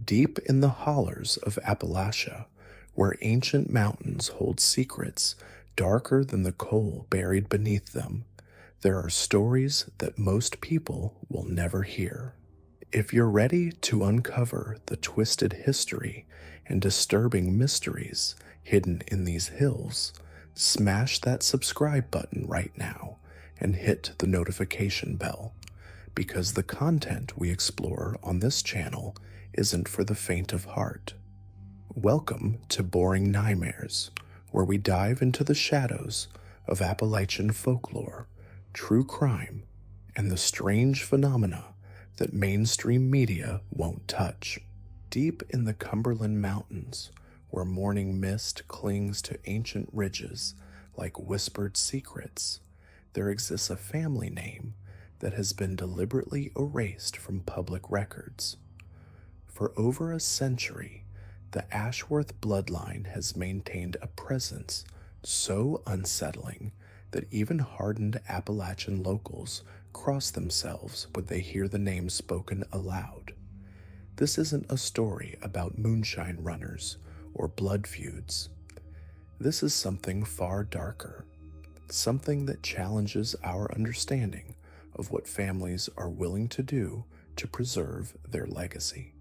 Deep in the hollers of Appalachia, where ancient mountains hold secrets darker than the coal buried beneath them, there are stories that most people will never hear. If you're ready to uncover the twisted history and disturbing mysteries hidden in these hills, smash that subscribe button right now and hit the notification bell, because the content we explore on this channel isn't for the faint of heart. Welcome to Boring Nightmares, where we dive into the shadows of Appalachian folklore, true crime, and the strange phenomena that mainstream media won't touch. Deep in the Cumberland Mountains, where morning mist clings to ancient ridges like whispered secrets, there exists a family name that has been deliberately erased from public records. For over a century, the Ashworth bloodline has maintained a presence so unsettling that even hardened Appalachian locals cross themselves when they hear the name spoken aloud. This isn't a story about moonshine runners or blood feuds. This is something far darker, something that challenges our understanding of what families are willing to do to preserve their legacy.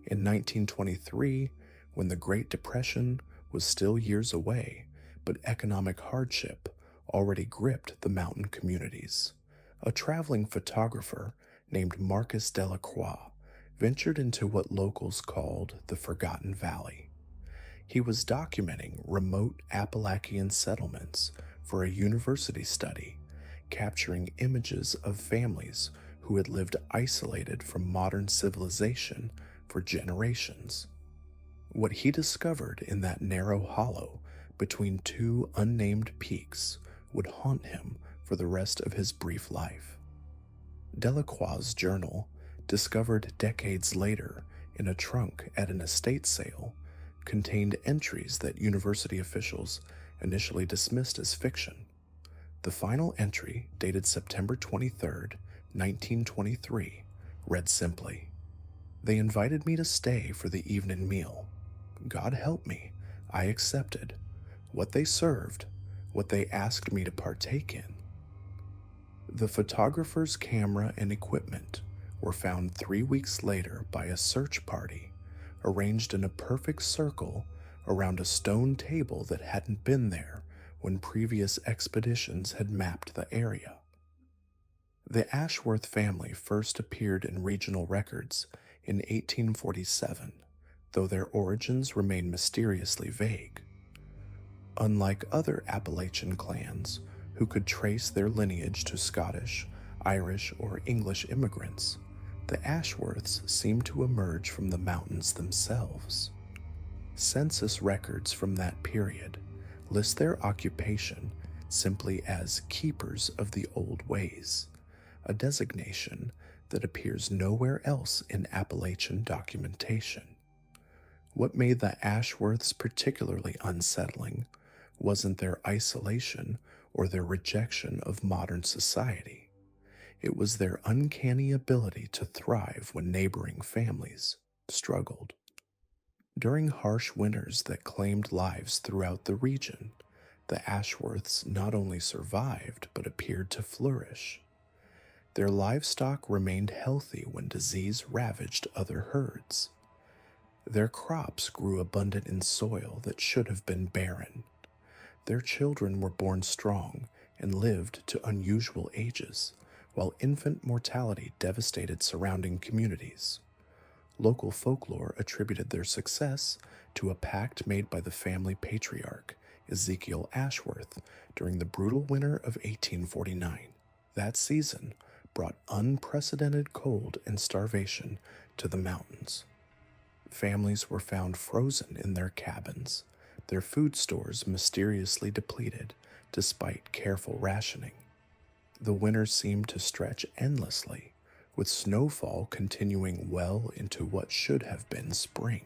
In 1923, when the Great Depression was still years away, but economic hardship already gripped the mountain communities, a traveling photographer named Marcus Delacroix ventured into what locals called the Forgotten Valley. He was documenting remote Appalachian settlements for a university study, capturing images of families who had lived isolated from modern civilization for generations. What he discovered in that narrow hollow between two unnamed peaks would haunt him for the rest of his brief life. Delacroix's journal, discovered decades later in a trunk at an estate sale, contained entries that university officials initially dismissed as fiction. The final entry, dated September 23, 1923, read simply, "They invited me to stay for the evening meal. God help me, I accepted. What they served, what they asked me to partake in." The photographer's camera and equipment were found 3 weeks later by a search party, arranged in a perfect circle around a stone table that hadn't been there when previous expeditions had mapped the area. The Ashworth family first appeared in regional records in 1847, though their origins remain mysteriously vague. Unlike other Appalachian clans who could trace their lineage to Scottish, Irish, or English immigrants, the Ashworths seem to emerge from the mountains themselves. Census records from that period list their occupation simply as keepers of the old ways, a designation that appears nowhere else in Appalachian documentation. What made the Ashworths particularly unsettling wasn't their isolation or their rejection of modern society. It was their uncanny ability to thrive when neighboring families struggled. During harsh winters that claimed lives throughout the region, the Ashworths not only survived but appeared to flourish. Their livestock remained healthy when disease ravaged other herds. Their crops grew abundant in soil that should have been barren. Their children were born strong and lived to unusual ages, while infant mortality devastated surrounding communities. Local folklore attributed their success to a pact made by the family patriarch, Ezekiel Ashworth, during the brutal winter of 1849. That season brought unprecedented cold and starvation to the mountains. Families were found frozen in their cabins, their food stores mysteriously depleted despite careful rationing. The winter seemed to stretch endlessly, with snowfall continuing well into what should have been spring.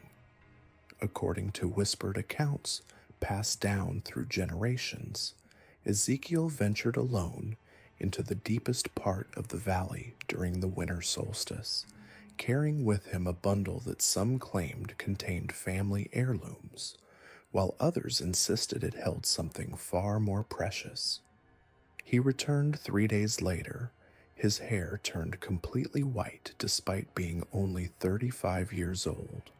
According to whispered accounts passed down through generations, Ezekiel ventured alone into the deepest part of the valley during the winter solstice, carrying with him a bundle that some claimed contained family heirlooms, while others insisted it held something far more precious. He returned 3 days later, his hair turned completely white despite being only 35 years old,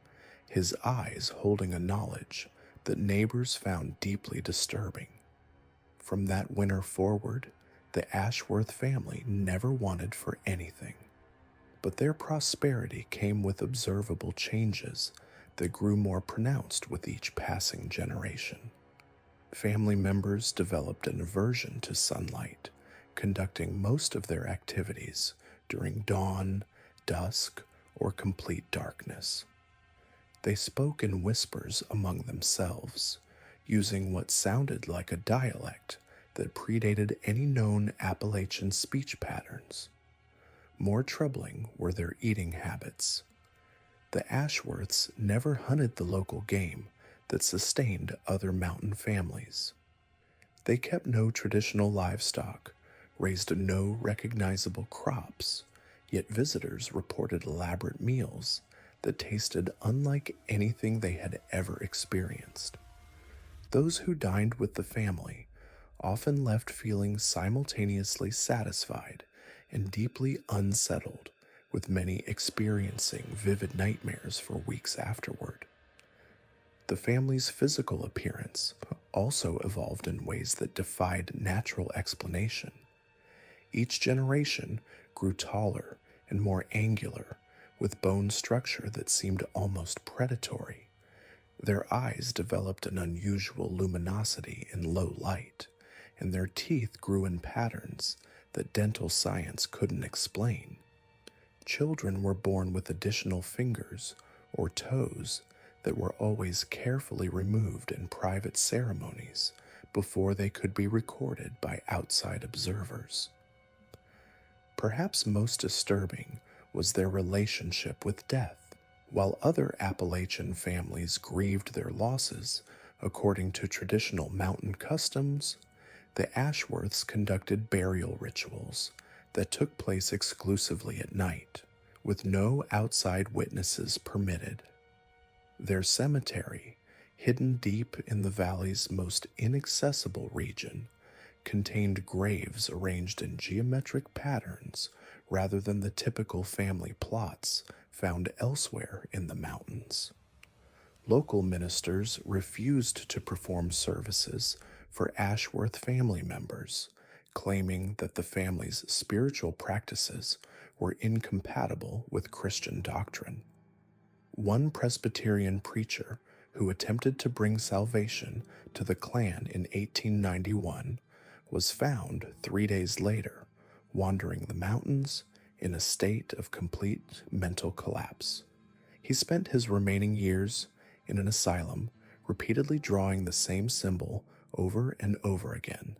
his eyes holding a knowledge that neighbors found deeply disturbing. From that winter forward, the Ashworth family never wanted for anything. But their prosperity came with observable changes that grew more pronounced with each passing generation. Family members developed an aversion to sunlight, conducting most of their activities during dawn, dusk, or complete darkness. They spoke in whispers among themselves, using what sounded like a dialect that predated any known Appalachian speech patterns. More troubling were their eating habits. The Ashworths never hunted the local game that sustained other mountain families. They kept no traditional livestock, raised no recognizable crops, yet visitors reported elaborate meals that tasted unlike anything they had ever experienced. Those who dined with the family often left feeling simultaneously satisfied and deeply unsettled, with many experiencing vivid nightmares for weeks afterward. The family's physical appearance also evolved in ways that defied natural explanation. Each generation grew taller and more angular, with bone structure that seemed almost predatory. Their eyes developed an unusual luminosity in low light, and their teeth grew in patterns that dental science couldn't explain. Children were born with additional fingers or toes that were always carefully removed in private ceremonies before they could be recorded by outside observers. Perhaps most disturbing was their relationship with death. While other Appalachian families grieved their losses according to traditional mountain customs, the Ashworths conducted burial rituals that took place exclusively at night, with no outside witnesses permitted. Their cemetery, hidden deep in the valley's most inaccessible region, contained graves arranged in geometric patterns rather than the typical family plots found elsewhere in the mountains. Local ministers refused to perform services for Ashworth family members, claiming that the family's spiritual practices were incompatible with Christian doctrine. One Presbyterian preacher who attempted to bring salvation to the clan in 1891 was found 3 days later, wandering the mountains in a state of complete mental collapse. He spent his remaining years in an asylum, repeatedly drawing the same symbol over and over again,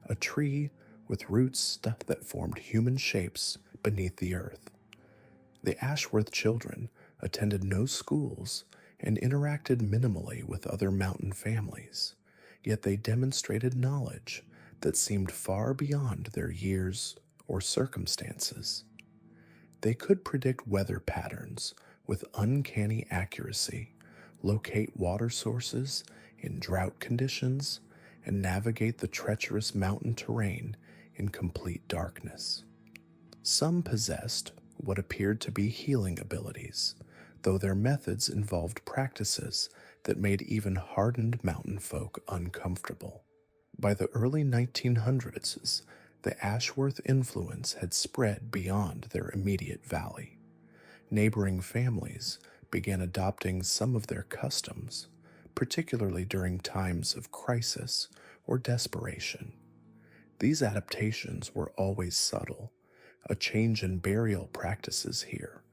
a tree with roots that formed human shapes beneath the earth. The Ashworth children attended no schools and interacted minimally with other mountain families, yet they demonstrated knowledge that seemed far beyond their years or circumstances. They could predict weather patterns with uncanny accuracy, locate water sources in drought conditions, and navigate the treacherous mountain terrain in complete darkness. Some possessed what appeared to be healing abilities, though their methods involved practices that made even hardened mountain folk uncomfortable. By the early 1900s, the Ashworth influence had spread beyond their immediate valley. Neighboring families began adopting some of their customs, particularly during times of crisis or desperation. These adaptations were always subtle, a change in burial practices here,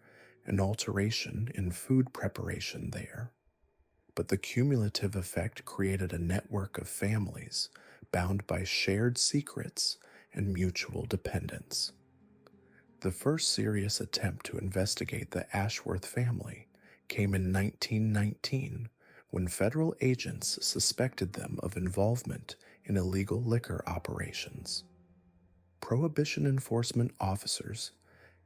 an alteration in food preparation there. But the cumulative effect created a network of families bound by shared secrets and mutual dependence. The first serious attempt to investigate the Ashworth family came in 1919 when federal agents suspected them of involvement in illegal liquor operations. Prohibition enforcement officers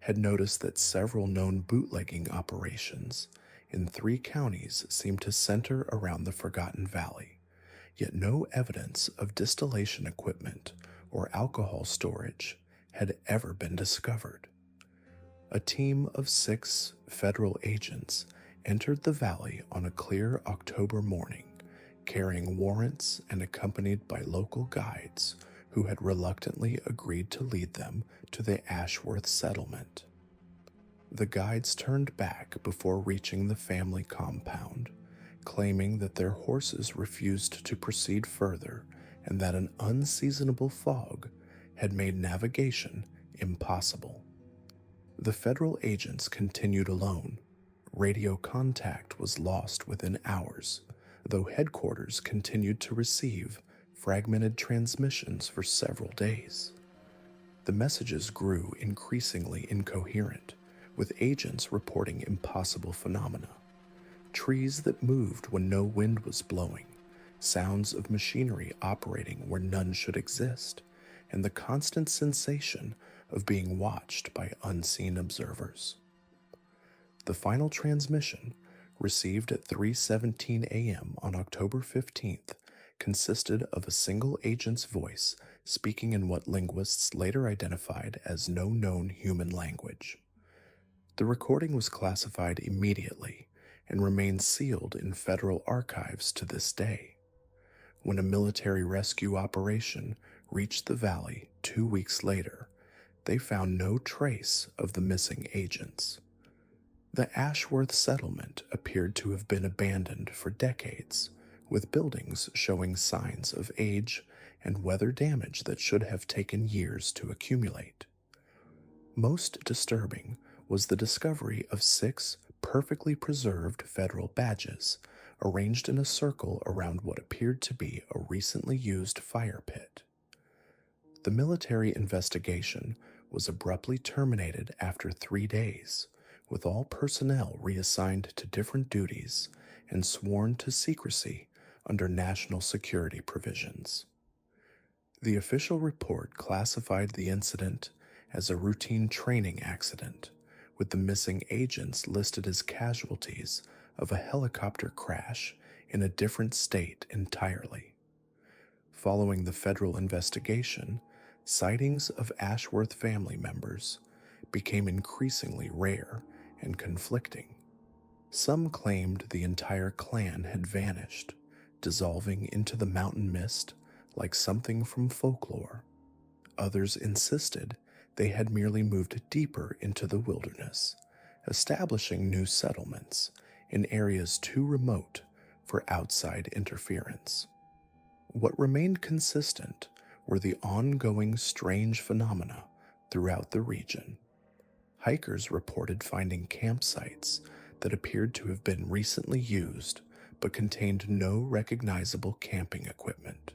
had noticed that several known bootlegging operations in 3 counties seemed to center around the Forgotten Valley, yet no evidence of distillation equipment or alcohol storage had ever been discovered. A team of 6 federal agents entered the valley on a clear October morning, carrying warrants and accompanied by local guides who had reluctantly agreed to lead them to the Ashworth settlement. The guides turned back before reaching the family compound, claiming that their horses refused to proceed further and that an unseasonable fog had made navigation impossible. The federal agents continued alone. Radio contact was lost within hours, though headquarters continued to receive fragmented transmissions for several days. The messages grew increasingly incoherent, with agents reporting impossible phenomena. Trees that moved when no wind was blowing, sounds of machinery operating where none should exist, and the constant sensation of being watched by unseen observers. The final transmission, received at 3:17 a.m. on October 15th, consisted of a single agent's voice speaking in what linguists later identified as no known human language. The recording was classified immediately and remains sealed in federal archives to this day. When a military rescue operation reached the valley 2 weeks later, they found no trace of the missing agents. The Ashworth settlement appeared to have been abandoned for decades, with buildings showing signs of age and weather damage that should have taken years to accumulate. Most disturbing was the discovery of 6 perfectly preserved federal badges arranged in a circle around what appeared to be a recently used fire pit. The military investigation was abruptly terminated after 3 days, with all personnel reassigned to different duties and sworn to secrecy under national security provisions. The official report classified the incident as a routine training accident, with the missing agents listed as casualties of a helicopter crash in a different state entirely. Following the federal investigation, sightings of Ashworth family members became increasingly rare and conflicting. Some claimed the entire clan had vanished, dissolving into the mountain mist like something from folklore. Others insisted they had merely moved deeper into the wilderness, establishing new settlements in areas too remote for outside interference. What remained consistent were the ongoing strange phenomena throughout the region. Hikers reported finding campsites that appeared to have been recently used but contained no recognizable camping equipment.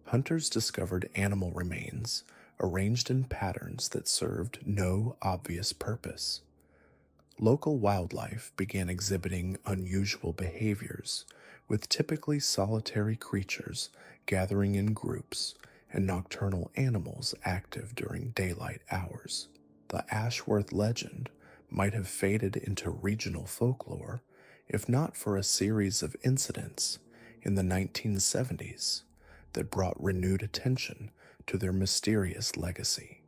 Hunters discovered animal remains arranged in patterns that served no obvious purpose. Local wildlife began exhibiting unusual behaviors, with typically solitary creatures gathering in groups and nocturnal animals active during daylight hours. The Ashworth legend might have faded into regional folklore if not for a series of incidents in the 1970s that brought renewed attention to their mysterious legacy.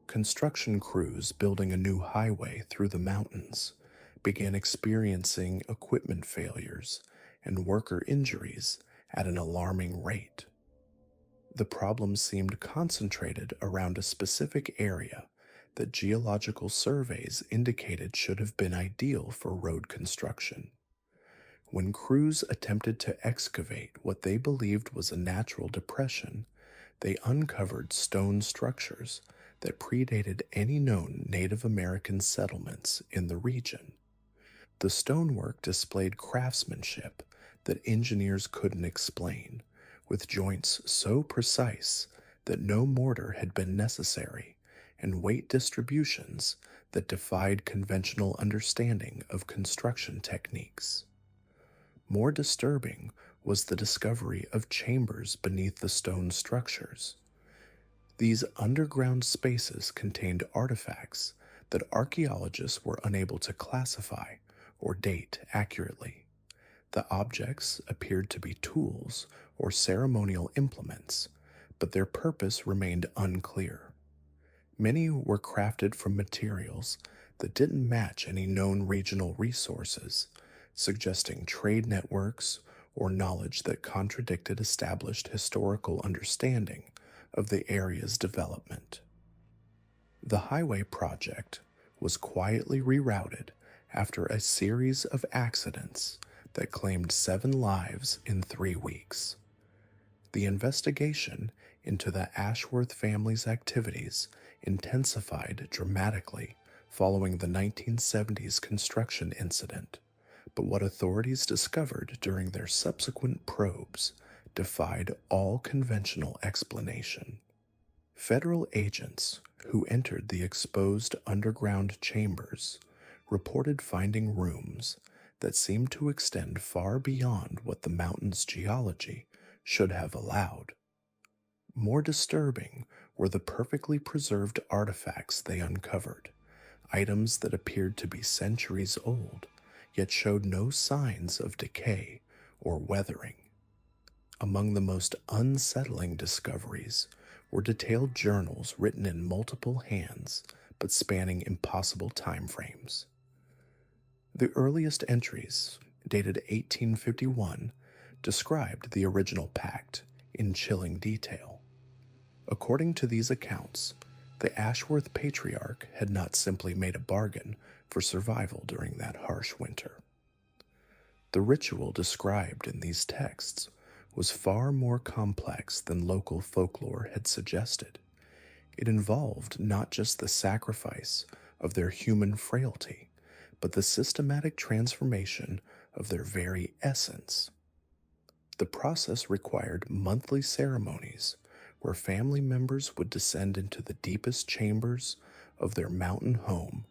Construction crews building a new highway through the mountains began experiencing equipment failures and worker injuries at an alarming rate. The problem seemed concentrated around a specific area that geological surveys indicated should have been ideal for road construction. When crews attempted to excavate what they believed was a natural depression, they uncovered stone structures that predated any known Native American settlements in the region. The stonework displayed craftsmanship that engineers couldn't explain, with joints so precise that no mortar had been necessary, and weight distributions that defied conventional understanding of construction techniques. More disturbing was the discovery of chambers beneath the stone structures. These underground spaces contained artifacts that archaeologists were unable to classify or date accurately. The objects appeared to be tools or ceremonial implements, but their purpose remained unclear. Many were crafted from materials that didn't match any known regional resources, suggesting trade networks or knowledge that contradicted established historical understanding of the area's development. The highway project was quietly rerouted after a series of accidents that claimed 7 lives in 3 weeks. The investigation into the Ashworth family's activities intensified dramatically following the 1970s construction incident, but what authorities discovered during their subsequent probes defied all conventional explanation. Federal agents who entered the exposed underground chambers reported finding rooms that seemed to extend far beyond what the mountain's geology should have allowed. More disturbing were the perfectly preserved artifacts they uncovered, items that appeared to be centuries old, yet showed no signs of decay or weathering. Among the most unsettling discoveries were detailed journals written in multiple hands but spanning impossible timeframes. The earliest entries, dated 1851, described the original pact in chilling detail. According to these accounts, the Ashworth patriarch had not simply made a bargain for survival during that harsh winter. The ritual described in these texts was far more complex than local folklore had suggested. It involved not just the sacrifice of their human frailty, but the systematic transformation of their very essence. The process required monthly ceremonies where family members would descend into the deepest chambers of their mountain home,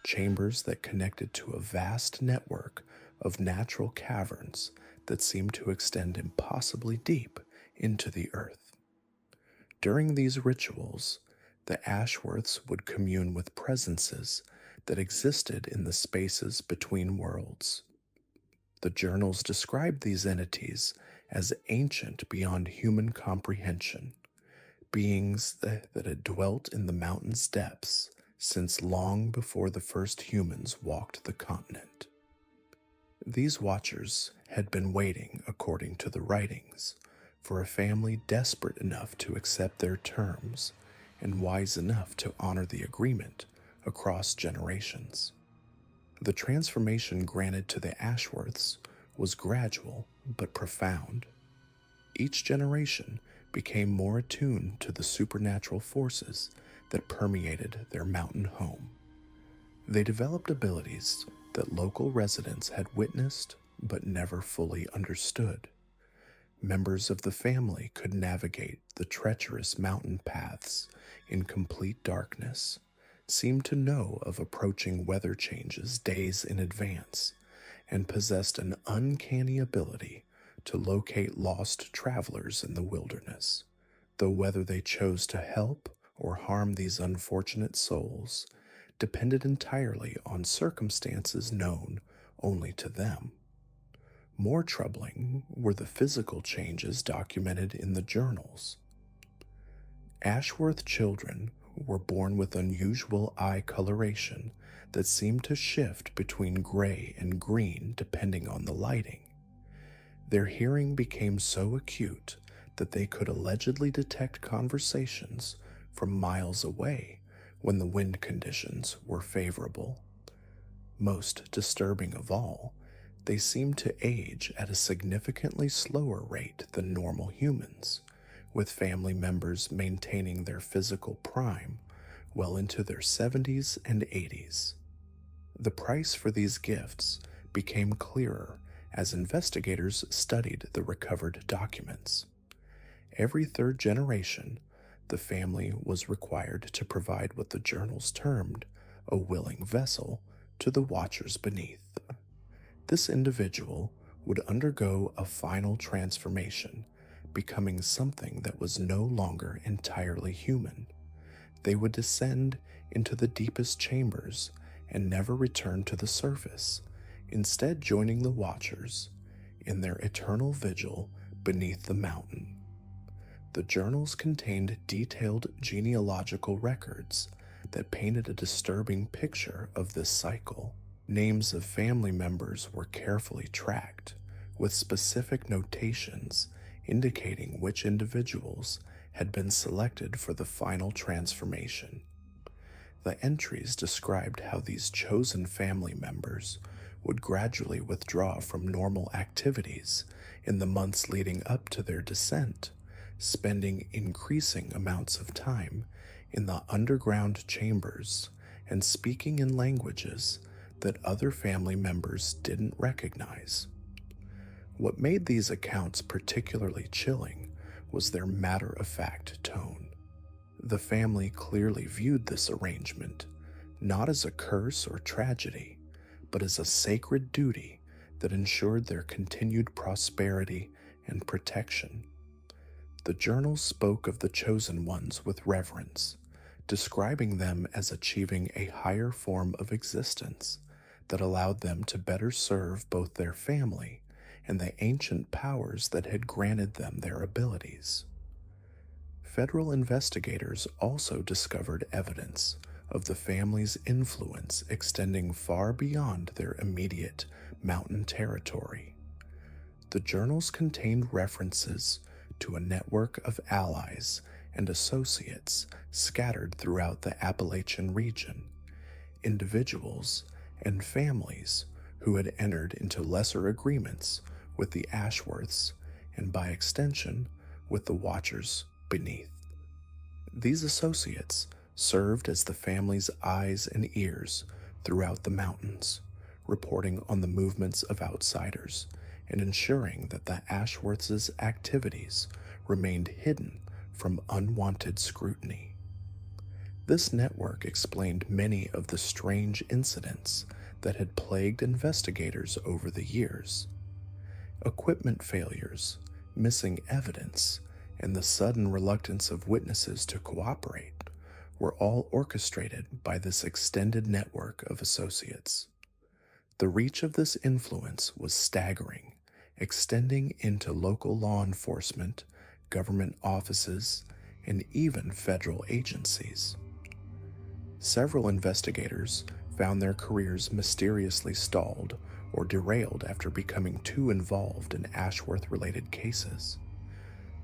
chambers that connected to a vast network of natural caverns that seemed to extend impossibly deep into the earth. During these rituals, the Ashworths would commune with presences that existed in the spaces between worlds. The journals described these entities as ancient beyond human comprehension, beings that had dwelt in the mountain's depths since long before the first humans walked the continent. These watchers had been waiting, according to the writings, for a family desperate enough to accept their terms and wise enough to honor the agreement across generations. The transformation granted to the Ashworths was gradual but profound. Each generation became more attuned to the supernatural forces that permeated their mountain home. They developed abilities that local residents had witnessed but never fully understood. Members of the family could navigate the treacherous mountain paths in complete darkness, seemed to know of approaching weather changes days in advance, and possessed an uncanny ability to locate lost travelers in the wilderness, though whether they chose to help or harm these unfortunate souls depended entirely on circumstances known only to them. More troubling were the physical changes documented in the journals. Ashworth children were born with unusual eye coloration that seemed to shift between gray and green depending on the lighting. Their hearing became so acute that they could allegedly detect conversations from miles away when the wind conditions were favorable. Most disturbing of all, they seemed to age at a significantly slower rate than normal humans, with family members maintaining their physical prime well into their 70s and 80s. The price for these gifts became clearer as investigators studied the recovered documents. Every third generation, the family was required to provide what the journals termed a willing vessel to the watchers beneath. This individual would undergo a final transformation, becoming something that was no longer entirely human. They would descend into the deepest chambers and never return to the surface, instead joining the Watchers in their eternal vigil beneath the mountain. The journals contained detailed genealogical records that painted a disturbing picture of this cycle. Names of family members were carefully tracked, with specific notations indicating which individuals had been selected for the final transformation. The entries described how these chosen family members would gradually withdraw from normal activities in the months leading up to their descent, spending increasing amounts of time in the underground chambers and speaking in languages that other family members didn't recognize. What made these accounts particularly chilling was their matter-of-fact tone. The family clearly viewed this arrangement not as a curse or tragedy, but as a sacred duty that ensured their continued prosperity and protection. The journals spoke of the chosen ones with reverence, describing them as achieving a higher form of existence that allowed them to better serve both their family and the ancient powers that had granted them their abilities. Federal investigators also discovered evidence of the family's influence extending far beyond their immediate mountain territory. The journals contained references to a network of allies and associates scattered throughout the Appalachian region, individuals and families who had entered into lesser agreements with the Ashworths and by extension with the Watchers beneath. These associates served as the family's eyes and ears throughout the mountains, reporting on the movements of outsiders and ensuring that the Ashworths' activities remained hidden from unwanted scrutiny. This network explained many of the strange incidents that had plagued investigators over the years. Equipment failures, missing evidence, and the sudden reluctance of witnesses to cooperate were all orchestrated by this extended network of associates. The reach of this influence was staggering, extending into local law enforcement, government offices, and even federal agencies. Several investigators found their careers mysteriously stalled or derailed after becoming too involved in Ashworth-related cases.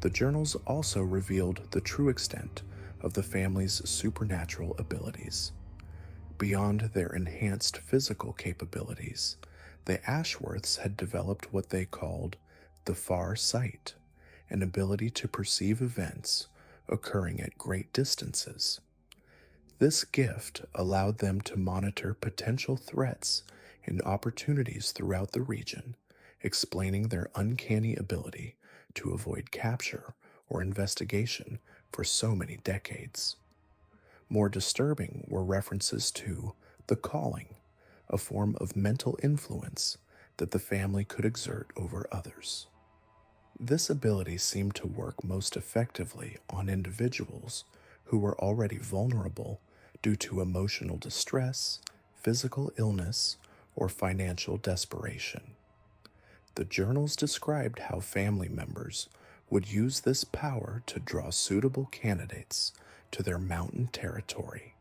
The journals also revealed the true extent of the family's supernatural abilities. Beyond their enhanced physical capabilities, the Ashworths had developed what they called the far sight, an ability to perceive events occurring at great distances. This gift allowed them to monitor potential threats and opportunities throughout the region, explaining their uncanny ability to avoid capture or investigation for so many decades. More disturbing were references to the calling, a form of mental influence that the family could exert over others. This ability seemed to work most effectively on individuals who were already vulnerable due to emotional distress, physical illness, or financial desperation. The journals described how family members would use this power to draw suitable candidates to their mountain territory,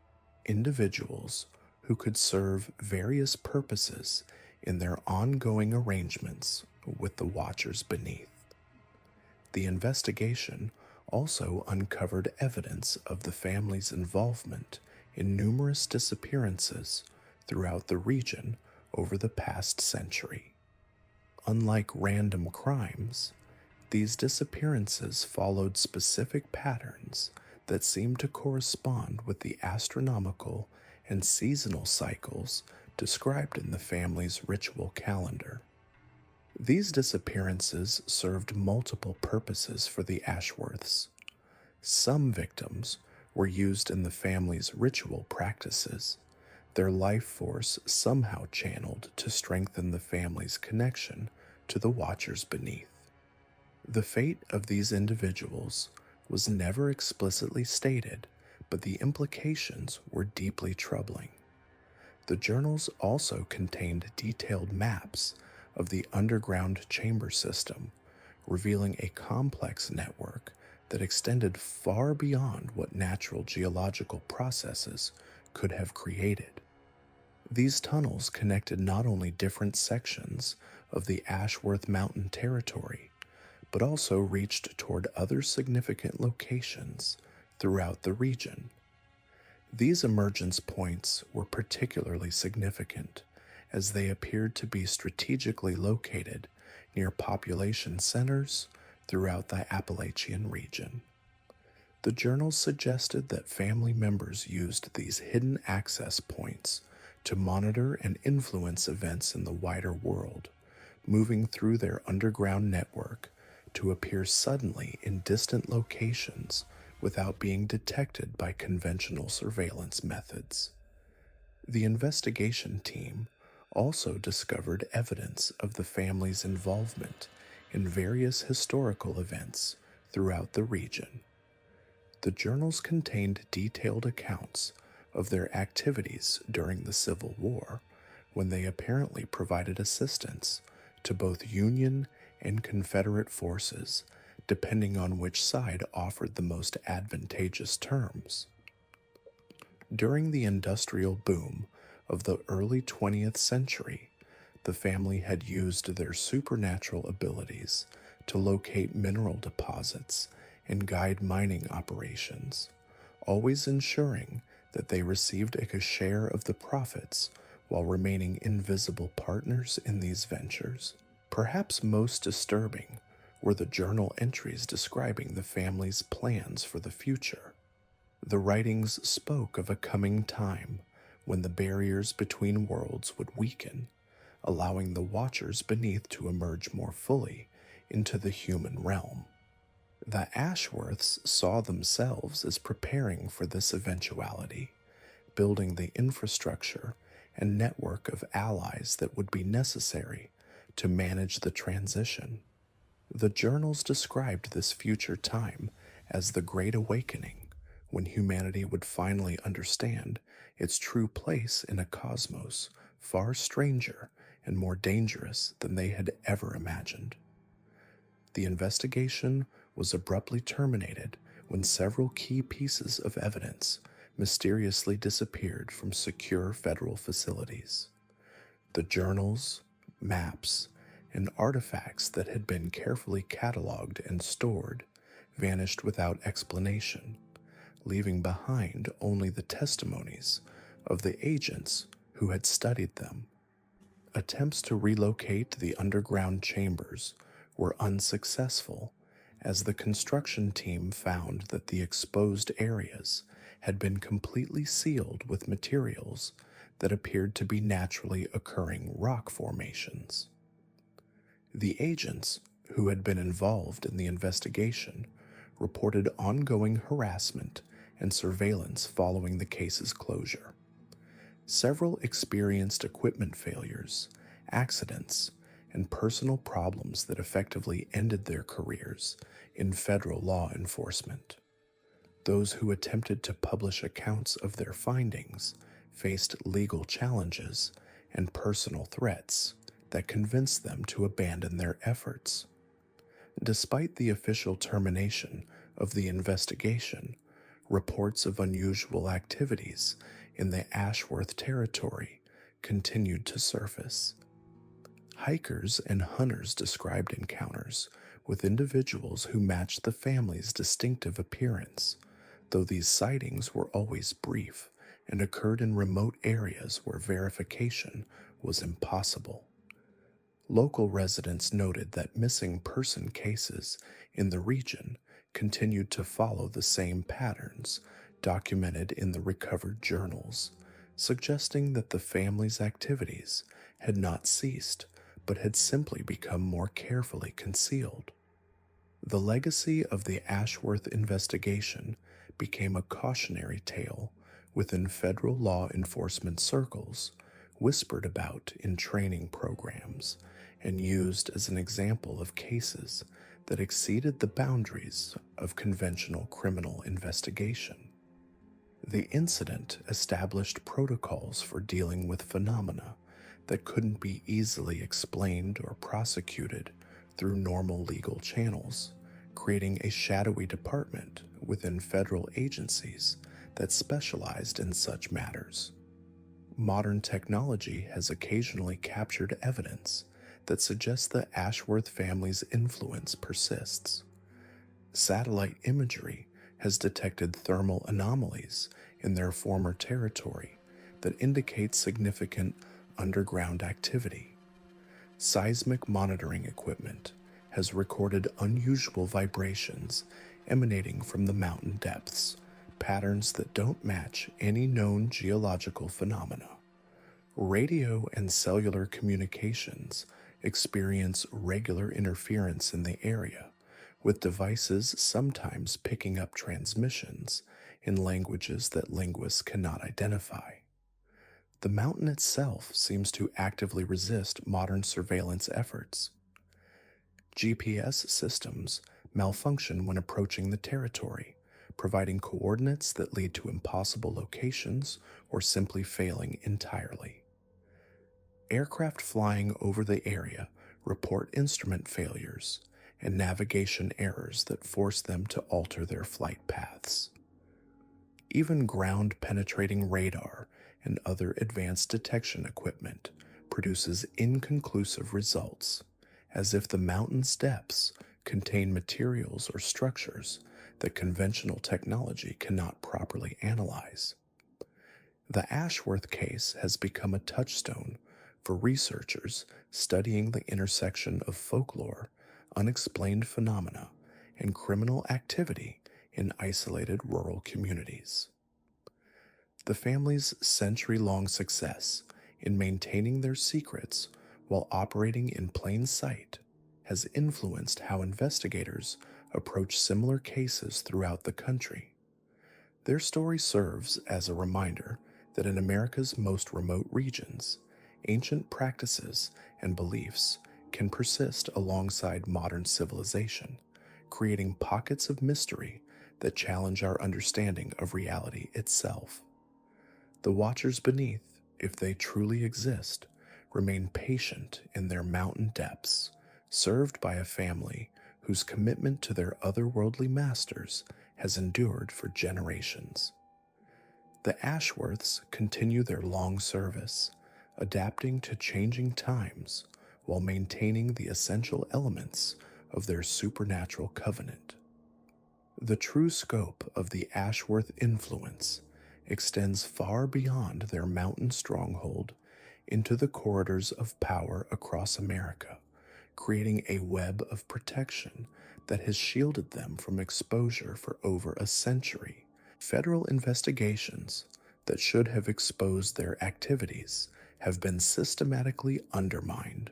individuals who could serve various purposes in their ongoing arrangements with the Watchers beneath. The investigation also uncovered evidence of the family's involvement in numerous disappearances throughout the region over the past century. Unlike random crimes, these disappearances followed specific patterns that seemed to correspond with the astronomical and seasonal cycles described in the family's ritual calendar. These disappearances served multiple purposes for the Ashworths. Some victims were used in the family's ritual practices, their life force somehow channeled to strengthen the family's connection to the Watchers beneath. The fate of these individuals was never explicitly stated, but the implications were deeply troubling. The journals also contained detailed maps of the underground chamber system, revealing a complex network that extended far beyond what natural geological processes could have created. These tunnels connected not only different sections of the Ashworth Mountain territory, but also reached toward other significant locations throughout the region. These emergence points were particularly significant as they appeared to be strategically located near population centers throughout the Appalachian region. The journals suggested that family members used these hidden access points to monitor and influence events in the wider world, moving through their underground network to appear suddenly in distant locations without being detected by conventional surveillance methods. The investigation team also discovered evidence of the family's involvement in various historical events throughout the region. The journals contained detailed accounts of their activities during the Civil War, when they apparently provided assistance to both Union and Confederate forces, depending on which side offered the most advantageous terms. During the industrial boom of the early 20th century, the family had used their supernatural abilities to locate mineral deposits and guide mining operations, always ensuring that they received a share of the profits while remaining invisible partners in these ventures. Perhaps most disturbing were the journal entries describing the family's plans for the future. The writings spoke of a coming time when the barriers between worlds would weaken, allowing the watchers beneath to emerge more fully into the human realm. The Ashworths saw themselves as preparing for this eventuality, building the infrastructure and network of allies that would be necessary to manage the transition. The journals described this future time as the Great Awakening, when humanity would finally understand its true place in a cosmos far stranger and more dangerous than they had ever imagined. The investigation was abruptly terminated when several key pieces of evidence mysteriously disappeared from secure federal facilities. The journals, maps, and artifacts that had been carefully cataloged and stored vanished without explanation, leaving behind only the testimonies of the agents who had studied them. Attempts to relocate the underground chambers were unsuccessful, as the construction team found that the exposed areas had been completely sealed with materials that appeared to be naturally occurring rock formations. The agents who had been involved in the investigation reported ongoing harassment and surveillance following the case's closure. Several experienced equipment failures, accidents, and personal problems that effectively ended their careers in federal law enforcement. Those who attempted to publish accounts of their findings faced legal challenges and personal threats that convinced them to abandon their efforts. Despite the official termination of the investigation, reports of unusual activities in the Ashworth territory continued to surface. Hikers and hunters described encounters with individuals who matched the family's distinctive appearance, though these sightings were always brief and occurred in remote areas where verification was impossible. Local residents noted that missing person cases in the region continued to follow the same patterns documented in the recovered journals, suggesting that the family's activities had not ceased but had simply become more carefully concealed. The legacy of the Ashworth investigation became a cautionary tale within federal law enforcement circles, whispered about in training programs, and used as an example of cases that exceeded the boundaries of conventional criminal investigation. The incident established protocols for dealing with phenomena that couldn't be easily explained or prosecuted through normal legal channels, creating a shadowy department within federal agencies that specialized in such matters. Modern technology has occasionally captured evidence that suggests the Ashworth family's influence persists. Satellite imagery has detected thermal anomalies in their former territory that indicate significant underground activity. Seismic monitoring equipment has recorded unusual vibrations emanating from the mountain depths, patterns that don't match any known geological phenomena. Radio and cellular communications experience regular interference in the area, with devices sometimes picking up transmissions in languages that linguists cannot identify. The mountain itself seems to actively resist modern surveillance efforts. GPS systems malfunction when approaching the territory, providing coordinates that lead to impossible locations or simply failing entirely. Aircraft flying over the area report instrument failures and navigation errors that force them to alter their flight paths. Even ground-penetrating radar and other advanced detection equipment produces inconclusive results, as if the mountain's depths contain materials or structures that conventional technology cannot properly analyze. The Ashworth case has become a touchstone for researchers studying the intersection of folklore, unexplained phenomena, and criminal activity in isolated rural communities. The family's century-long success in maintaining their secrets while operating in plain sight has influenced how investigators approach similar cases throughout the country. Their story serves as a reminder that in America's most remote regions, ancient practices and beliefs can persist alongside modern civilization, creating pockets of mystery that challenge our understanding of reality itself. The watchers beneath, if they truly exist, remain patient in their mountain depths, served by a family whose commitment to their otherworldly masters has endured for generations. The Ashworths continue their long service, adapting to changing times while maintaining the essential elements of their supernatural covenant. The true scope of the Ashworth influence extends far beyond their mountain stronghold into the corridors of power across America, creating a web of protection that has shielded them from exposure for over a century. Federal investigations that should have exposed their activities have been systematically undermined,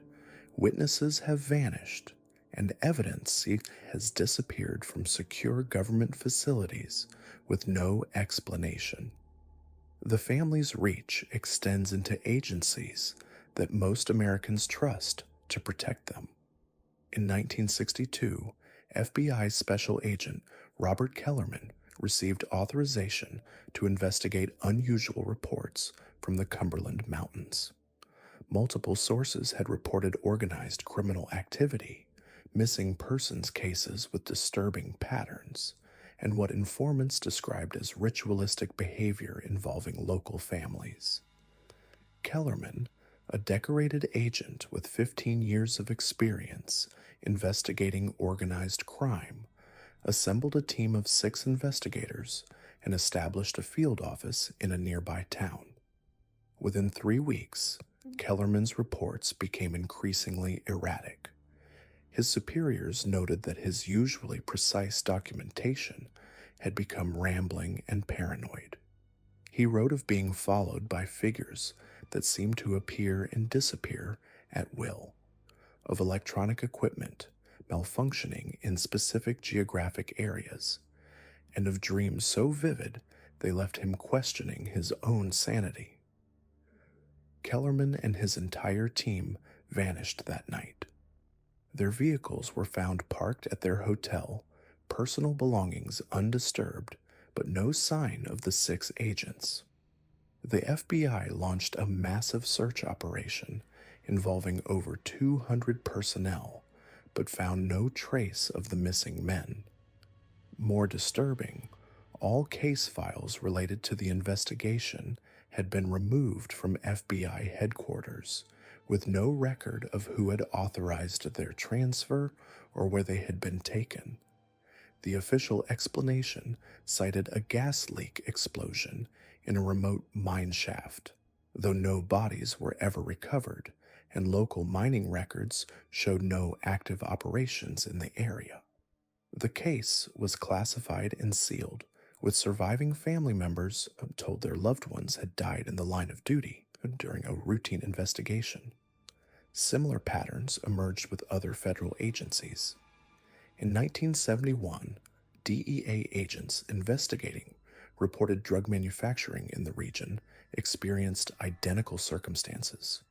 witnesses have vanished, and evidence has disappeared from secure government facilities with no explanation. The family's reach extends into agencies that most Americans trust to protect them. In 1962, FBI Special Agent Robert Kellerman received authorization to investigate unusual reports from the Cumberland Mountains. Multiple sources had reported organized criminal activity, missing persons cases with disturbing patterns, and what informants described as ritualistic behavior involving local families. Kellerman, a decorated agent with 15 years of experience investigating organized crime, assembled a team of 6 investigators and established a field office in a nearby town. Within 3 weeks, Kellerman's reports became increasingly erratic. His superiors noted that his usually precise documentation had become rambling and paranoid. He wrote of being followed by figures that seemed to appear and disappear at will, of electronic equipment malfunctioning in specific geographic areas, and of dreams so vivid they left him questioning his own sanity. Kellerman and his entire team vanished that night. Their vehicles were found parked at their hotel, personal belongings undisturbed, but no sign of the 6 agents. The FBI launched a massive search operation involving over 200 personnel, but found no trace of the missing men. More disturbing, all case files related to the investigation had been removed from FBI headquarters, with no record of who had authorized their transfer or where they had been taken. The official explanation cited a gas leak explosion in a remote mine shaft, though no bodies were ever recovered, and local mining records showed no active operations in the area. The case was classified and sealed, with surviving family members told their loved ones had died in the line of duty during a routine investigation. Similar patterns emerged with other federal agencies. In 1971, DEA agents investigating reported drug manufacturing in the region experienced identical circumstances.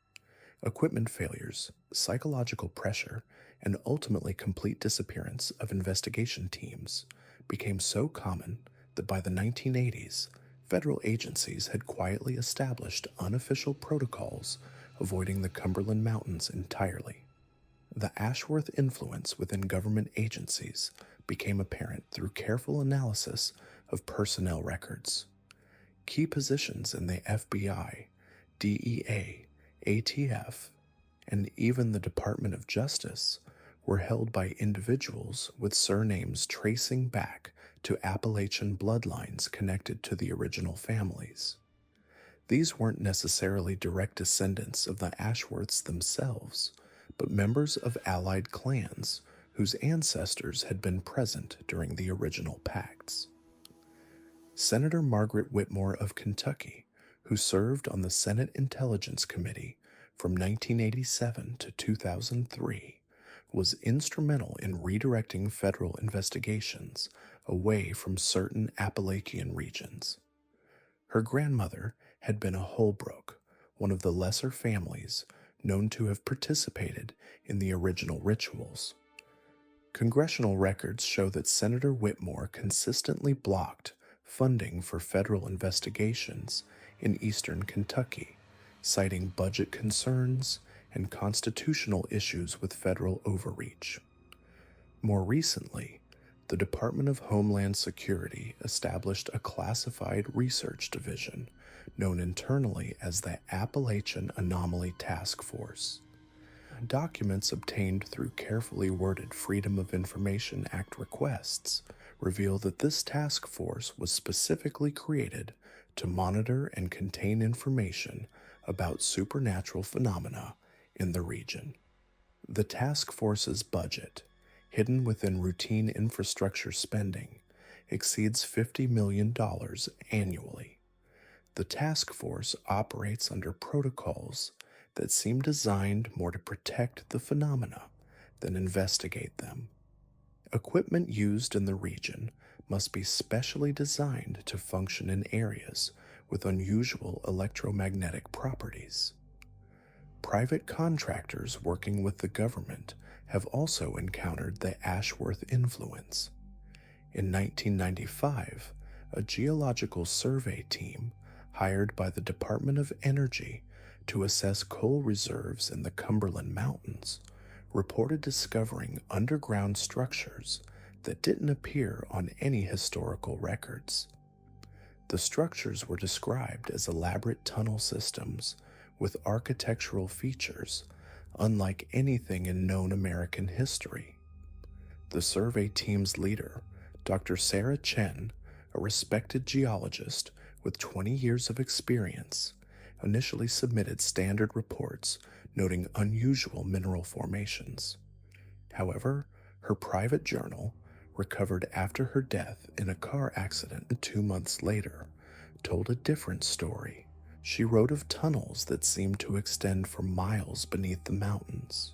Equipment failures, psychological pressure, and ultimately complete disappearance of investigation teams became so common that by the 1980s, federal agencies had quietly established unofficial protocols avoiding the Cumberland Mountains entirely. The Ashworth influence within government agencies became apparent through careful analysis of personnel records. Key positions in the FBI, DEA, ATF, and even the Department of Justice were held by individuals with surnames tracing back to Appalachian bloodlines connected to the original families. These weren't necessarily direct descendants of the Ashworths themselves, but members of allied clans whose ancestors had been present during the original pacts. Senator Margaret Whitmore of Kentucky, who served on the Senate Intelligence Committee from 1987 to 2003, was instrumental in redirecting federal investigations away from certain Appalachian regions. Her grandmother had been a Holbrook, one of the lesser families known to have participated in the original rituals. Congressional records show that Senator Whitmore consistently blocked funding for federal investigations in eastern Kentucky, citing budget concerns and constitutional issues with federal overreach. More recently, the Department of Homeland Security established a classified research division known internally as the Appalachian Anomaly Task Force. Documents obtained through carefully worded Freedom of Information Act requests reveal that this task force was specifically created to monitor and contain information about supernatural phenomena in the region. The task force's budget, hidden within routine infrastructure spending, exceeds $50 million annually. The task force operates under protocols that seem designed more to protect the phenomena than investigate them. Equipment used in the region must be specially designed to function in areas with unusual electromagnetic properties. Private contractors working with the government have also encountered the Ashworth influence. In 1995, a geological survey team hired by the Department of Energy to assess coal reserves in the Cumberland Mountains reported discovering underground structures that didn't appear on any historical records. The structures were described as elaborate tunnel systems with architectural features unlike anything in known American history. The survey team's leader, Dr. Sarah Chen, a respected geologist with 20 years of experience, initially submitted standard reports noting unusual mineral formations. However, her private journal, recovered after her death in a car accident 2 months later, told a different story. She wrote of tunnels that seemed to extend for miles beneath the mountains,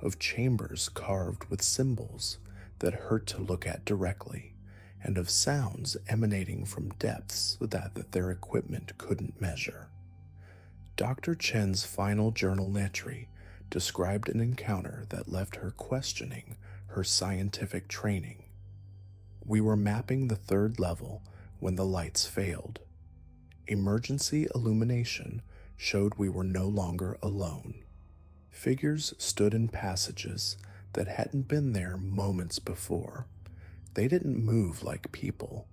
of chambers carved with symbols that hurt to look at directly, and of sounds emanating from depths that their equipment couldn't measure. Dr. Chen's final journal entry described an encounter that left her questioning her scientific training. We were mapping the third level when the lights failed. Emergency illumination showed we were no longer alone. Figures stood in passages that hadn't been there moments before. They didn't move like people.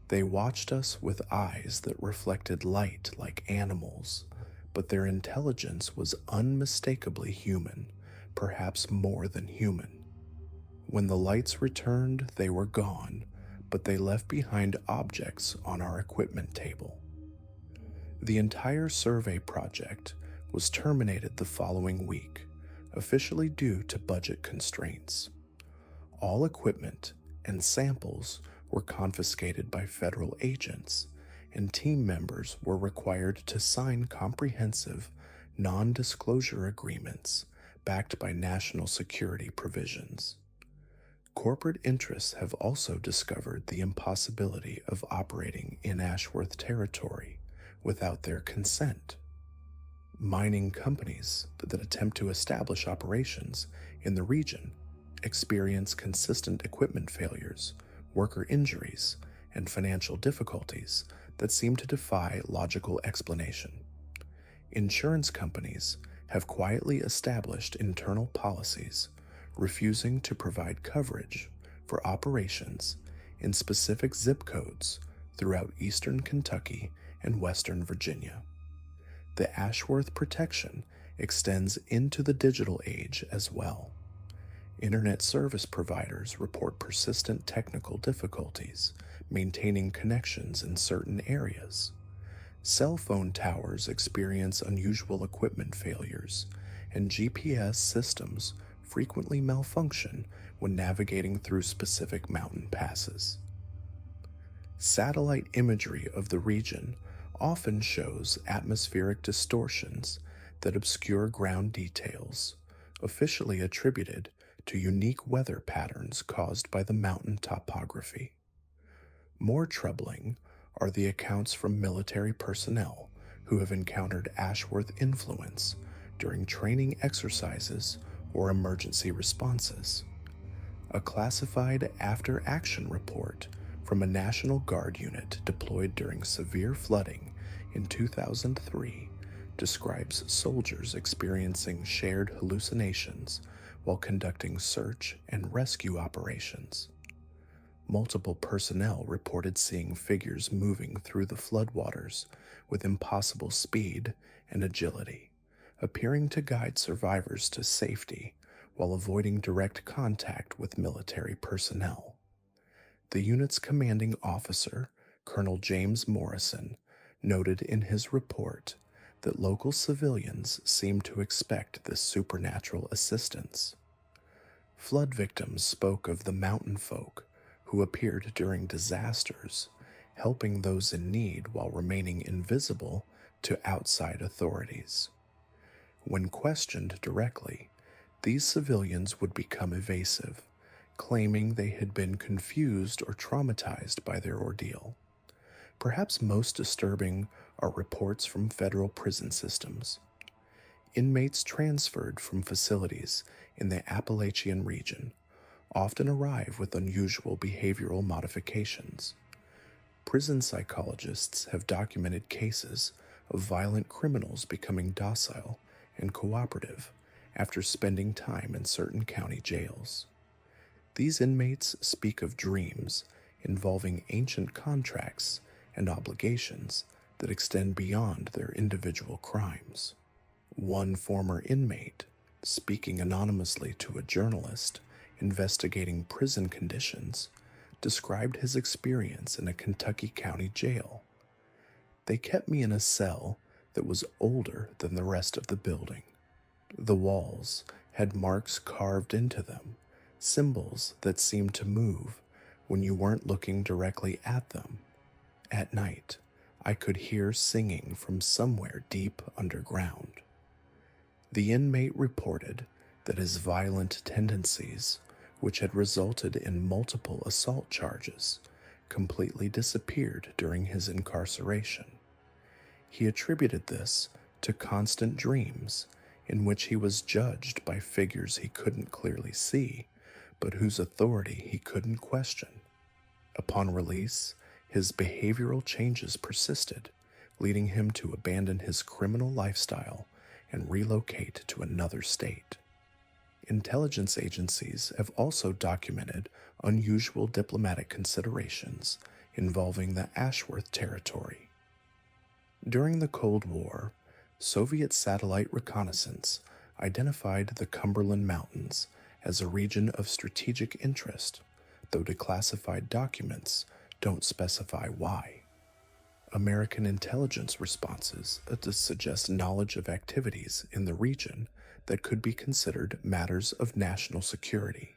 They watched us with eyes that reflected light like animals, but their intelligence was unmistakably human, perhaps more than human. When the lights returned, they were gone, but they left behind objects on our equipment table. The entire survey project was terminated the following week, officially due to budget constraints. All equipment and samples were confiscated by federal agents, and team members were required to sign comprehensive, non-disclosure agreements backed by national security provisions. Corporate interests have also discovered the impossibility of operating in Ashworth territory without their consent. Mining companies that attempt to establish operations in the region experience consistent equipment failures, worker injuries, and financial difficulties that seem to defy logical explanation. Insurance companies have quietly established internal policies refusing to provide coverage for operations in specific zip codes throughout eastern Kentucky and western Virginia. The Ashworth protection extends into the digital age as well. Internet service providers report persistent technical difficulties maintaining connections in certain areas. Cell phone towers experience unusual equipment failures, and GPS systems frequently malfunction when navigating through specific mountain passes. Satellite imagery of the region often shows atmospheric distortions that obscure ground details, officially attributed to unique weather patterns caused by the mountain topography. More troubling are the accounts from military personnel who have encountered Ashworth influence during training exercises or emergency responses. A classified after-action report from a National Guard unit deployed during severe flooding in 2003 describes soldiers experiencing shared hallucinations while conducting search and rescue operations. Multiple personnel reported seeing figures moving through the floodwaters with impossible speed and agility, appearing to guide survivors to safety while avoiding direct contact with military personnel. The unit's commanding officer, Colonel James Morrison, noted in his report that local civilians seemed to expect this supernatural assistance. Flood victims spoke of the mountain folk who appeared during disasters, helping those in need while remaining invisible to outside authorities. When questioned directly, these civilians would become evasive, claiming they had been confused or traumatized by their ordeal. Perhaps most disturbing are reports from federal prison systems. Inmates transferred from facilities in the Appalachian region often arrive with unusual behavioral modifications. Prison psychologists have documented cases of violent criminals becoming docile and cooperative after spending time in certain county jails. These inmates speak of dreams involving ancient contracts and obligations that extend beyond their individual crimes. One former inmate, speaking anonymously to a journalist investigating prison conditions, described his experience in a Kentucky county jail. They kept me in a cell that was older than the rest of the building. The walls had marks carved into them, symbols that seemed to move when you weren't looking directly at them. At night, I could hear singing from somewhere deep underground. The inmate reported that his violent tendencies, which had resulted in multiple assault charges, completely disappeared during his incarceration. He attributed this to constant dreams in which he was judged by figures he couldn't clearly see, but whose authority he couldn't question. Upon release, his behavioral changes persisted, leading him to abandon his criminal lifestyle and relocate to another state. Intelligence agencies have also documented unusual diplomatic considerations involving the Ashworth territory. During the Cold War, Soviet satellite reconnaissance identified the Cumberland Mountains as a region of strategic interest, though declassified documents don't specify why. American intelligence responses suggest knowledge of activities in the region that could be considered matters of national security.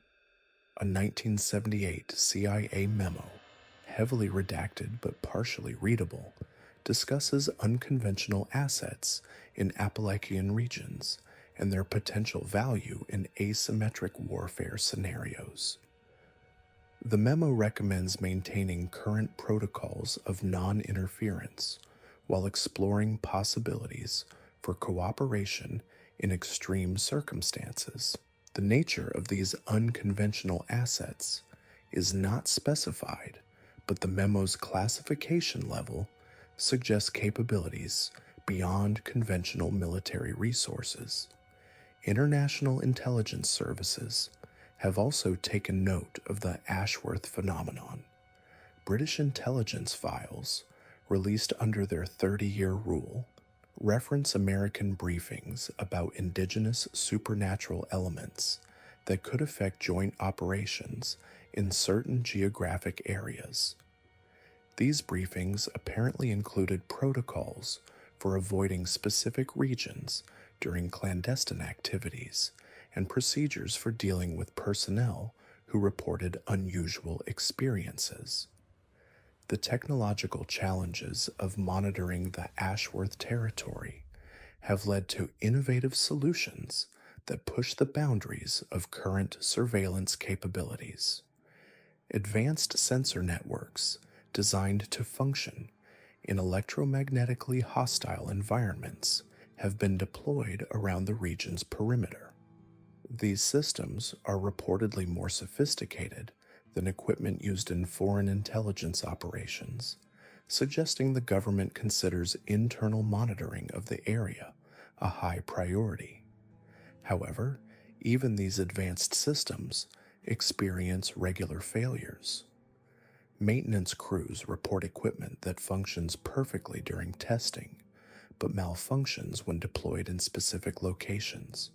A 1978 CIA memo, heavily redacted but partially readable, discusses unconventional assets in Appalachian regions and their potential value in asymmetric warfare scenarios. The memo recommends maintaining current protocols of non-interference while exploring possibilities for cooperation in extreme circumstances. The nature of these unconventional assets is not specified, but the memo's classification level suggests capabilities beyond conventional military resources. International intelligence services have also taken note of the Ashworth phenomenon. British intelligence files, released under their 30-year rule, reference American briefings about indigenous supernatural elements that could affect joint operations in certain geographic areas. These briefings apparently included protocols for avoiding specific regions during clandestine activities and procedures for dealing with personnel who reported unusual experiences. The technological challenges of monitoring the Ashworth territory have led to innovative solutions that push the boundaries of current surveillance capabilities. Advanced sensor networks designed to function in electromagnetically hostile environments have been deployed around the region's perimeter. These systems are reportedly more sophisticated than equipment used in foreign intelligence operations, suggesting the government considers internal monitoring of the area a high priority. However, even these advanced systems experience regular failures. Maintenance crews report equipment that functions perfectly during testing, but malfunctions when deployed in specific locations.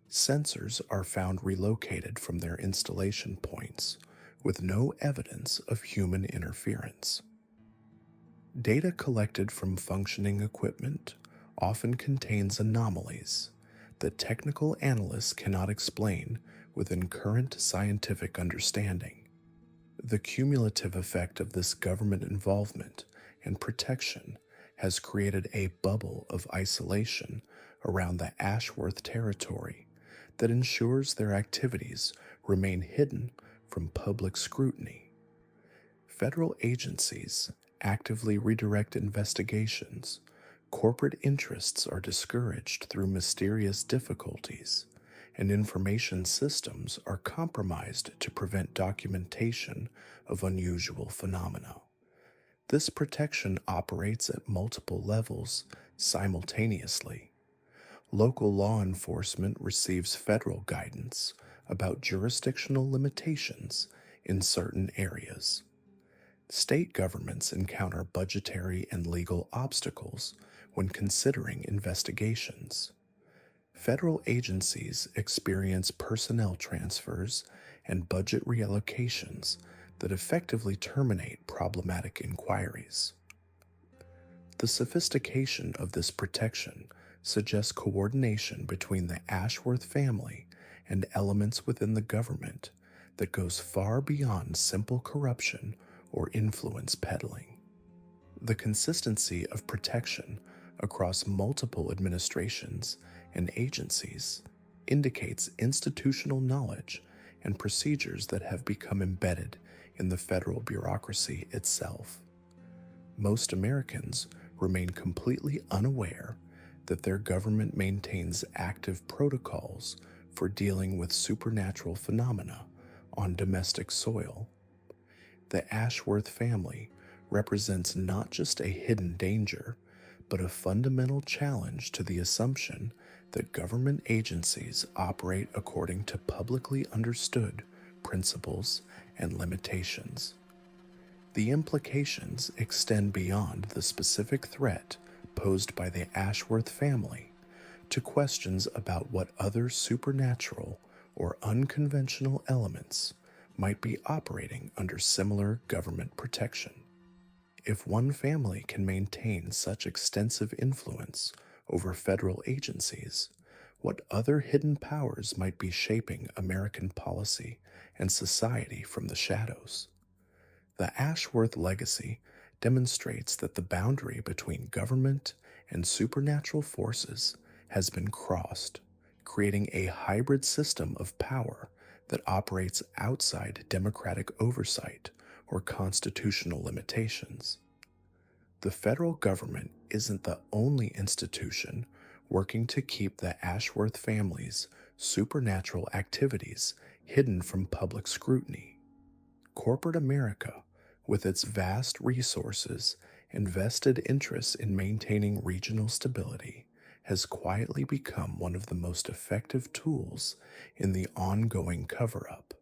Sensors are found relocated from their installation points with no evidence of human interference. Data collected from functioning equipment often contains anomalies that technical analysts cannot explain within current scientific understanding. The cumulative effect of this government involvement and protection has created a bubble of isolation around the Ashworth territory that ensures their activities remain hidden from public scrutiny. Federal agencies actively redirect investigations. Corporate interests are discouraged through mysterious difficulties, and information systems are compromised to prevent documentation of unusual phenomena. This protection operates at multiple levels simultaneously. Local law enforcement receives federal guidance about jurisdictional limitations in certain areas. State governments encounter budgetary and legal obstacles when considering investigations. Federal agencies experience personnel transfers and budget reallocations that effectively terminate problematic inquiries. The sophistication of this protection suggests coordination between the Ashworth family and elements within the government that goes far beyond simple corruption or influence peddling. The consistency of protection across multiple administrations and agencies indicates institutional knowledge and procedures that have become embedded in the federal bureaucracy itself. Most Americans remain completely unaware that their government maintains active protocols for dealing with supernatural phenomena on domestic soil. The Ashworth family represents not just a hidden danger, but a fundamental challenge to the assumption that government agencies operate according to publicly understood principles and limitations. The implications extend beyond the specific threat posed by the Ashworth family to questions about what other supernatural or unconventional elements might be operating under similar government protection. If one family can maintain such extensive influence over federal agencies, what other hidden powers might be shaping American policy and society from the shadows? The Ashworth legacy demonstrates that the boundary between government and supernatural forces has been crossed, creating a hybrid system of power that operates outside democratic oversight or constitutional limitations. The federal government isn't the only institution working to keep the Ashworth family's supernatural activities hidden from public scrutiny. Corporate America, with its vast resources and vested interests in maintaining regional stability, has quietly become one of the most effective tools in the ongoing cover-up.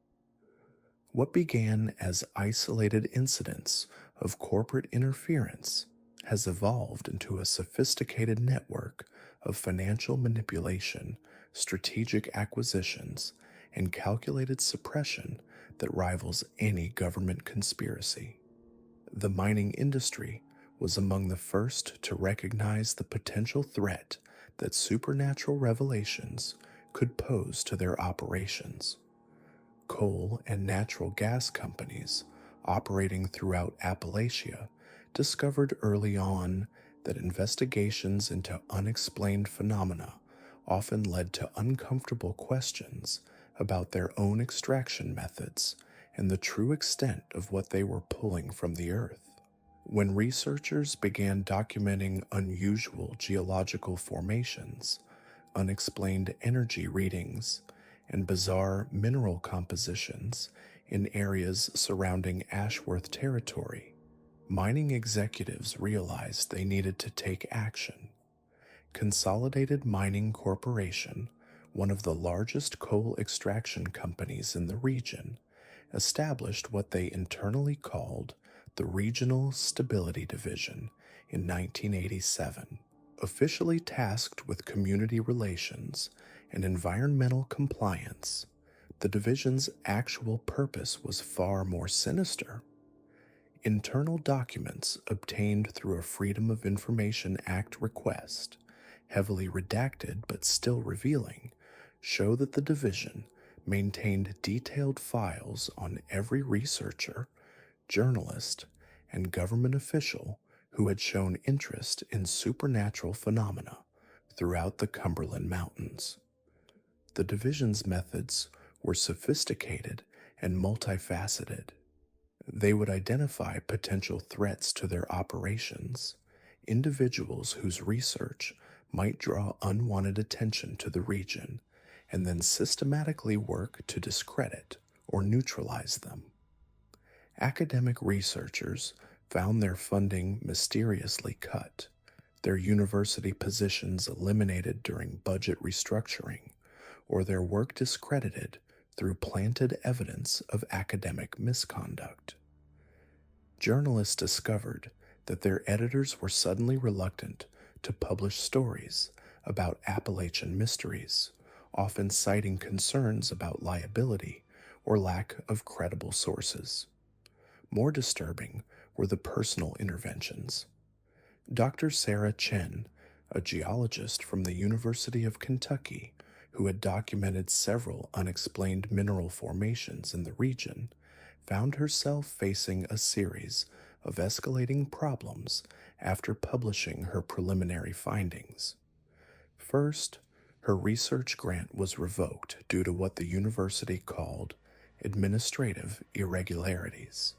What began as isolated incidents of corporate interference has evolved into a sophisticated network of financial manipulation, strategic acquisitions, and calculated suppression that rivals any government conspiracy. The mining industry was among the first to recognize the potential threat that supernatural revelations could pose to their operations. Coal and natural gas companies operating throughout Appalachia discovered early on that investigations into unexplained phenomena often led to uncomfortable questions about their own extraction methods and the true extent of what they were pulling from the earth. When researchers began documenting unusual geological formations, unexplained energy readings, and bizarre mineral compositions in areas surrounding Ashworth territory, mining executives realized they needed to take action. Consolidated Mining Corporation, one of the largest coal extraction companies in the region, established what they internally called the Regional Stability Division in 1987. Officially tasked with community relations and environmental compliance, the division's actual purpose was far more sinister. Internal documents obtained through a Freedom of Information Act request, heavily redacted but still revealing, show that the division maintained detailed files on every researcher, journalist, and government official who had shown interest in supernatural phenomena throughout the Cumberland Mountains. The division's methods were sophisticated and multifaceted. They would identify potential threats to their operations, individuals whose research might draw unwanted attention to the region, and then systematically work to discredit or neutralize them. Academic researchers found their funding mysteriously cut, their university positions eliminated during budget restructuring, or their work discredited through planted evidence of academic misconduct. Journalists discovered that their editors were suddenly reluctant to publish stories about Appalachian mysteries, often citing concerns about liability or lack of credible sources. More disturbing were the personal interventions. Dr. Sarah Chen, a geologist from the University of Kentucky who had documented several unexplained mineral formations in the region, found herself facing a series of escalating problems after publishing her preliminary findings. First, her research grant was revoked due to what the university called administrative irregularities.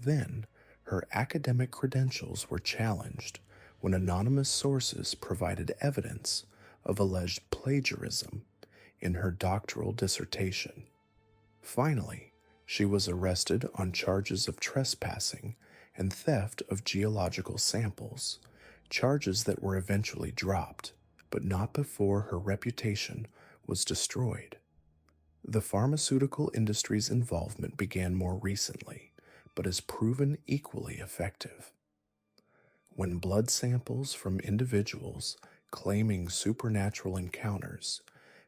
Then, her academic credentials were challenged when anonymous sources provided evidence of alleged plagiarism in her doctoral dissertation. Finally, she was arrested on charges of trespassing and theft of geological samples, charges that were eventually dropped, but not before her reputation was destroyed. The pharmaceutical industry's involvement began more recently, but has proven equally effective. When blood samples from individuals claiming supernatural encounters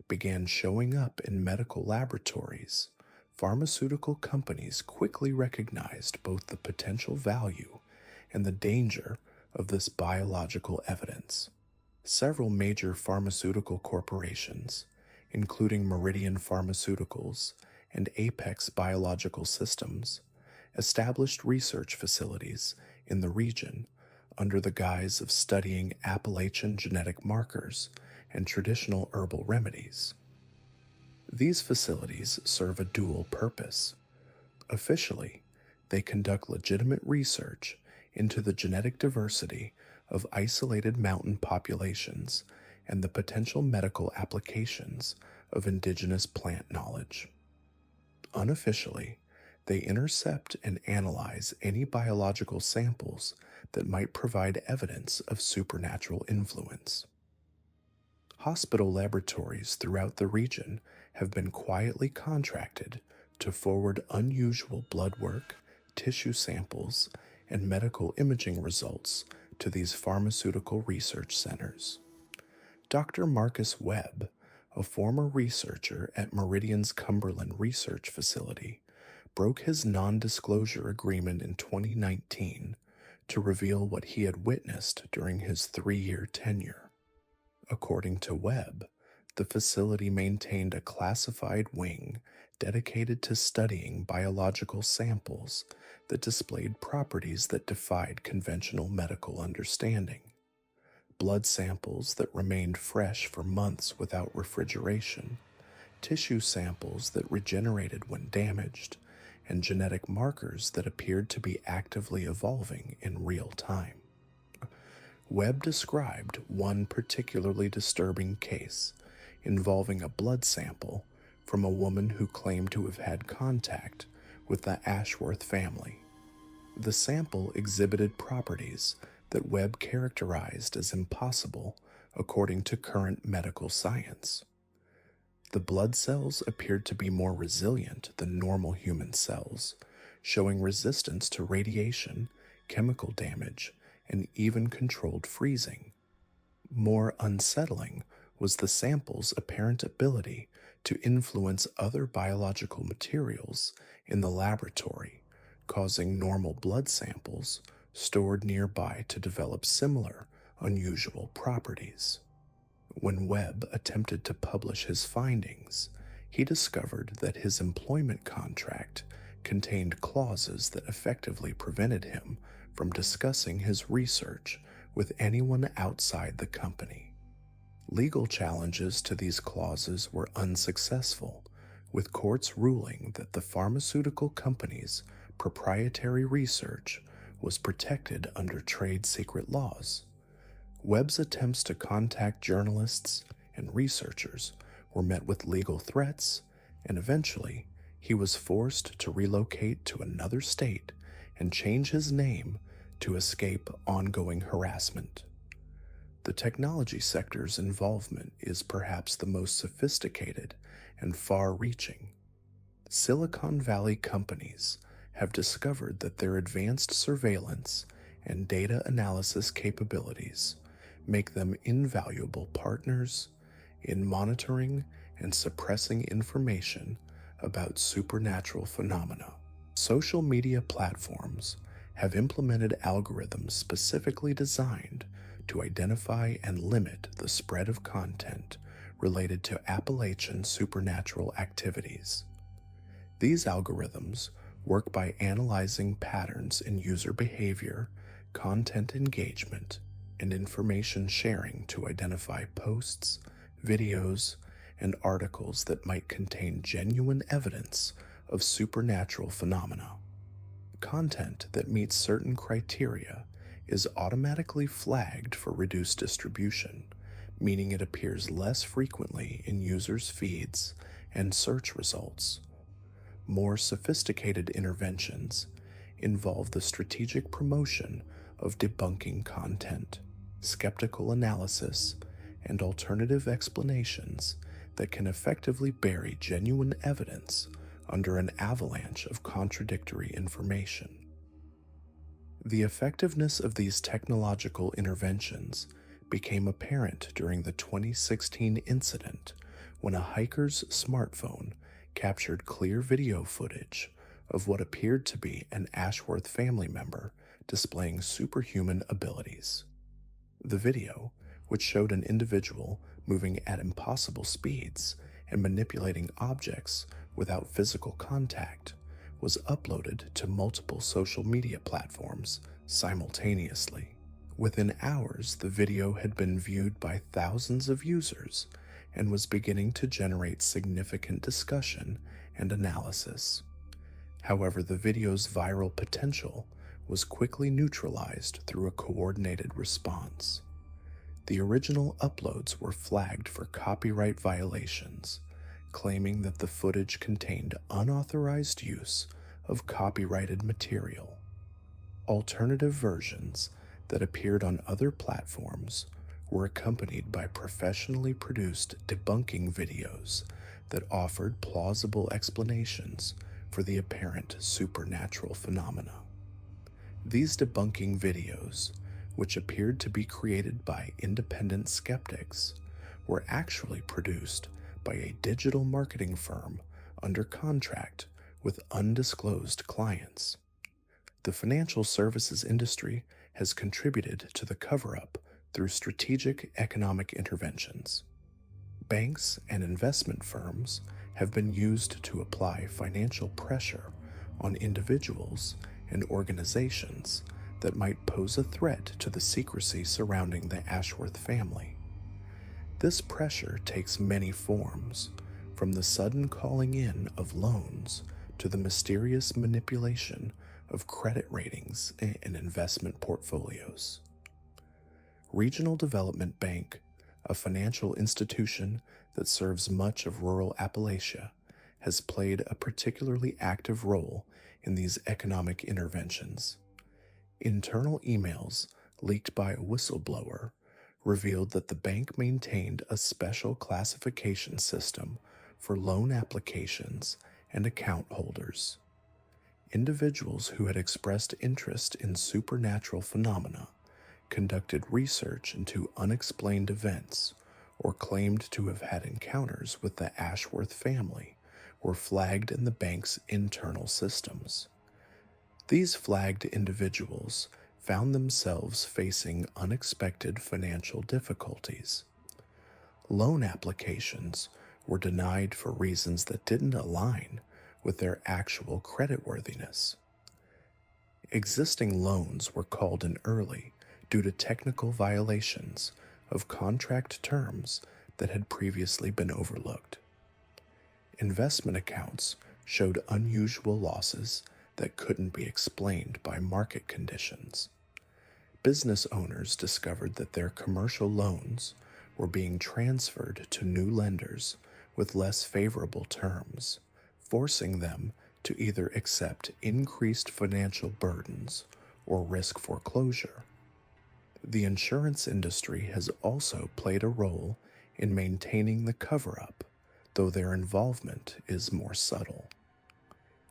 began showing up in medical laboratories, pharmaceutical companies quickly recognized both the potential value and the danger of this biological evidence. Several major pharmaceutical corporations, including Meridian Pharmaceuticals and Apex Biological Systems, established research facilities in the region under the guise of studying Appalachian genetic markers and traditional herbal remedies. These facilities serve a dual purpose. Officially, they conduct legitimate research into the genetic diversity of isolated mountain populations and the potential medical applications of indigenous plant knowledge. Unofficially, they intercept and analyze any biological samples that might provide evidence of supernatural influence. Hospital laboratories throughout the region have been quietly contracted to forward unusual blood work, tissue samples, and medical imaging results to these pharmaceutical research centers. Dr. Marcus Webb, a former researcher at Meridian's Cumberland Research Facility, broke his non-disclosure agreement in 2019 to reveal what he had witnessed during his 3-year tenure. According to Webb, the facility maintained a classified wing dedicated to studying biological samples that displayed properties that defied conventional medical understanding. Blood samples that remained fresh for months without refrigeration, tissue samples that regenerated when damaged, and genetic markers that appeared to be actively evolving in real time. Webb described one particularly disturbing case involving a blood sample from a woman who claimed to have had contact with the Ashworth family. The sample exhibited properties that Webb characterized as impossible according to current medical science. The blood cells appeared to be more resilient than normal human cells, showing resistance to radiation, chemical damage, and even controlled freezing. More unsettling was the sample's apparent ability to influence other biological materials in the laboratory, causing normal blood samples stored nearby to develop similar, unusual properties. When Webb attempted to publish his findings, he discovered that his employment contract contained clauses that effectively prevented him from discussing his research with anyone outside the company. Legal challenges to these clauses were unsuccessful, with courts ruling that the pharmaceutical company's proprietary research was protected under trade secret laws. Webb's attempts to contact journalists and researchers were met with legal threats, and eventually he was forced to relocate to another state and change his name to escape ongoing harassment. The technology sector's involvement is perhaps the most sophisticated and far-reaching. Silicon Valley companies have discovered that their advanced surveillance and data analysis capabilities make them invaluable partners in monitoring and suppressing information about supernatural phenomena. Social media platforms have implemented algorithms specifically designed to identify and limit the spread of content related to Appalachian supernatural activities. These algorithms work by analyzing patterns in user behavior, content engagement, and information sharing to identify posts, videos, and articles that might contain genuine evidence of supernatural phenomena. Content that meets certain criteria is automatically flagged for reduced distribution, meaning it appears less frequently in users' feeds and search results. More sophisticated interventions involve the strategic promotion of debunking content, skeptical analysis, and alternative explanations that can effectively bury genuine evidence under an avalanche of contradictory information. The effectiveness of these technological interventions became apparent during the 2016 incident when a hiker's smartphone captured clear video footage of what appeared to be an Ashworth family member displaying superhuman abilities. The video, which showed an individual moving at impossible speeds and manipulating objects without physical contact, was uploaded to multiple social media platforms simultaneously. Within hours, the video had been viewed by thousands of users and was beginning to generate significant discussion and analysis. However, the video's viral potential was quickly neutralized through a coordinated response. The original uploads were flagged for copyright violations, claiming that the footage contained unauthorized use of copyrighted material. Alternative versions that appeared on other platforms were accompanied by professionally produced debunking videos that offered plausible explanations for the apparent supernatural phenomena. These debunking videos, which appeared to be created by independent skeptics, were actually produced by a digital marketing firm under contract with undisclosed clients. The financial services industry has contributed to the cover-up through strategic economic interventions. Banks and investment firms have been used to apply financial pressure on individuals and organizations that might pose a threat to the secrecy surrounding the Ashworth family. This pressure takes many forms, from the sudden calling in of loans to the mysterious manipulation of credit ratings and investment portfolios. Regional Development Bank, a financial institution that serves much of rural Appalachia, has played a particularly active role in these economic interventions. Internal emails leaked by a whistleblower revealed that the bank maintained a special classification system for loan applications and account holders. Individuals who had expressed interest in supernatural phenomena, conducted research into unexplained events, or claimed to have had encounters with the Ashworth family were flagged in the bank's internal systems. These flagged individuals found themselves facing unexpected financial difficulties. Loan applications were denied for reasons that didn't align with their actual creditworthiness. Existing loans were called in early due to technical violations of contract terms that had previously been overlooked. Investment accounts showed unusual losses that couldn't be explained by market conditions. Business owners discovered that their commercial loans were being transferred to new lenders with less favorable terms, forcing them to either accept increased financial burdens or risk foreclosure. The insurance industry has also played a role in maintaining the cover-up, though their involvement is more subtle.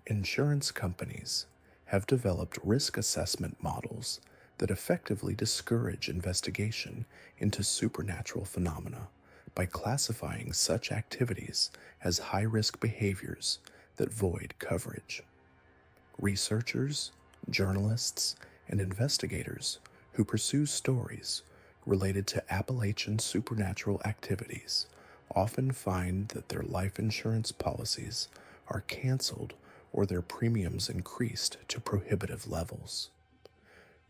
Insurance companies have developed risk assessment models that effectively discourage investigation into supernatural phenomena by classifying such activities as high-risk behaviors that void coverage. Researchers, journalists, and investigators who pursue stories related to Appalachian supernatural activities often find that their life insurance policies are canceled or their premiums increased to prohibitive levels.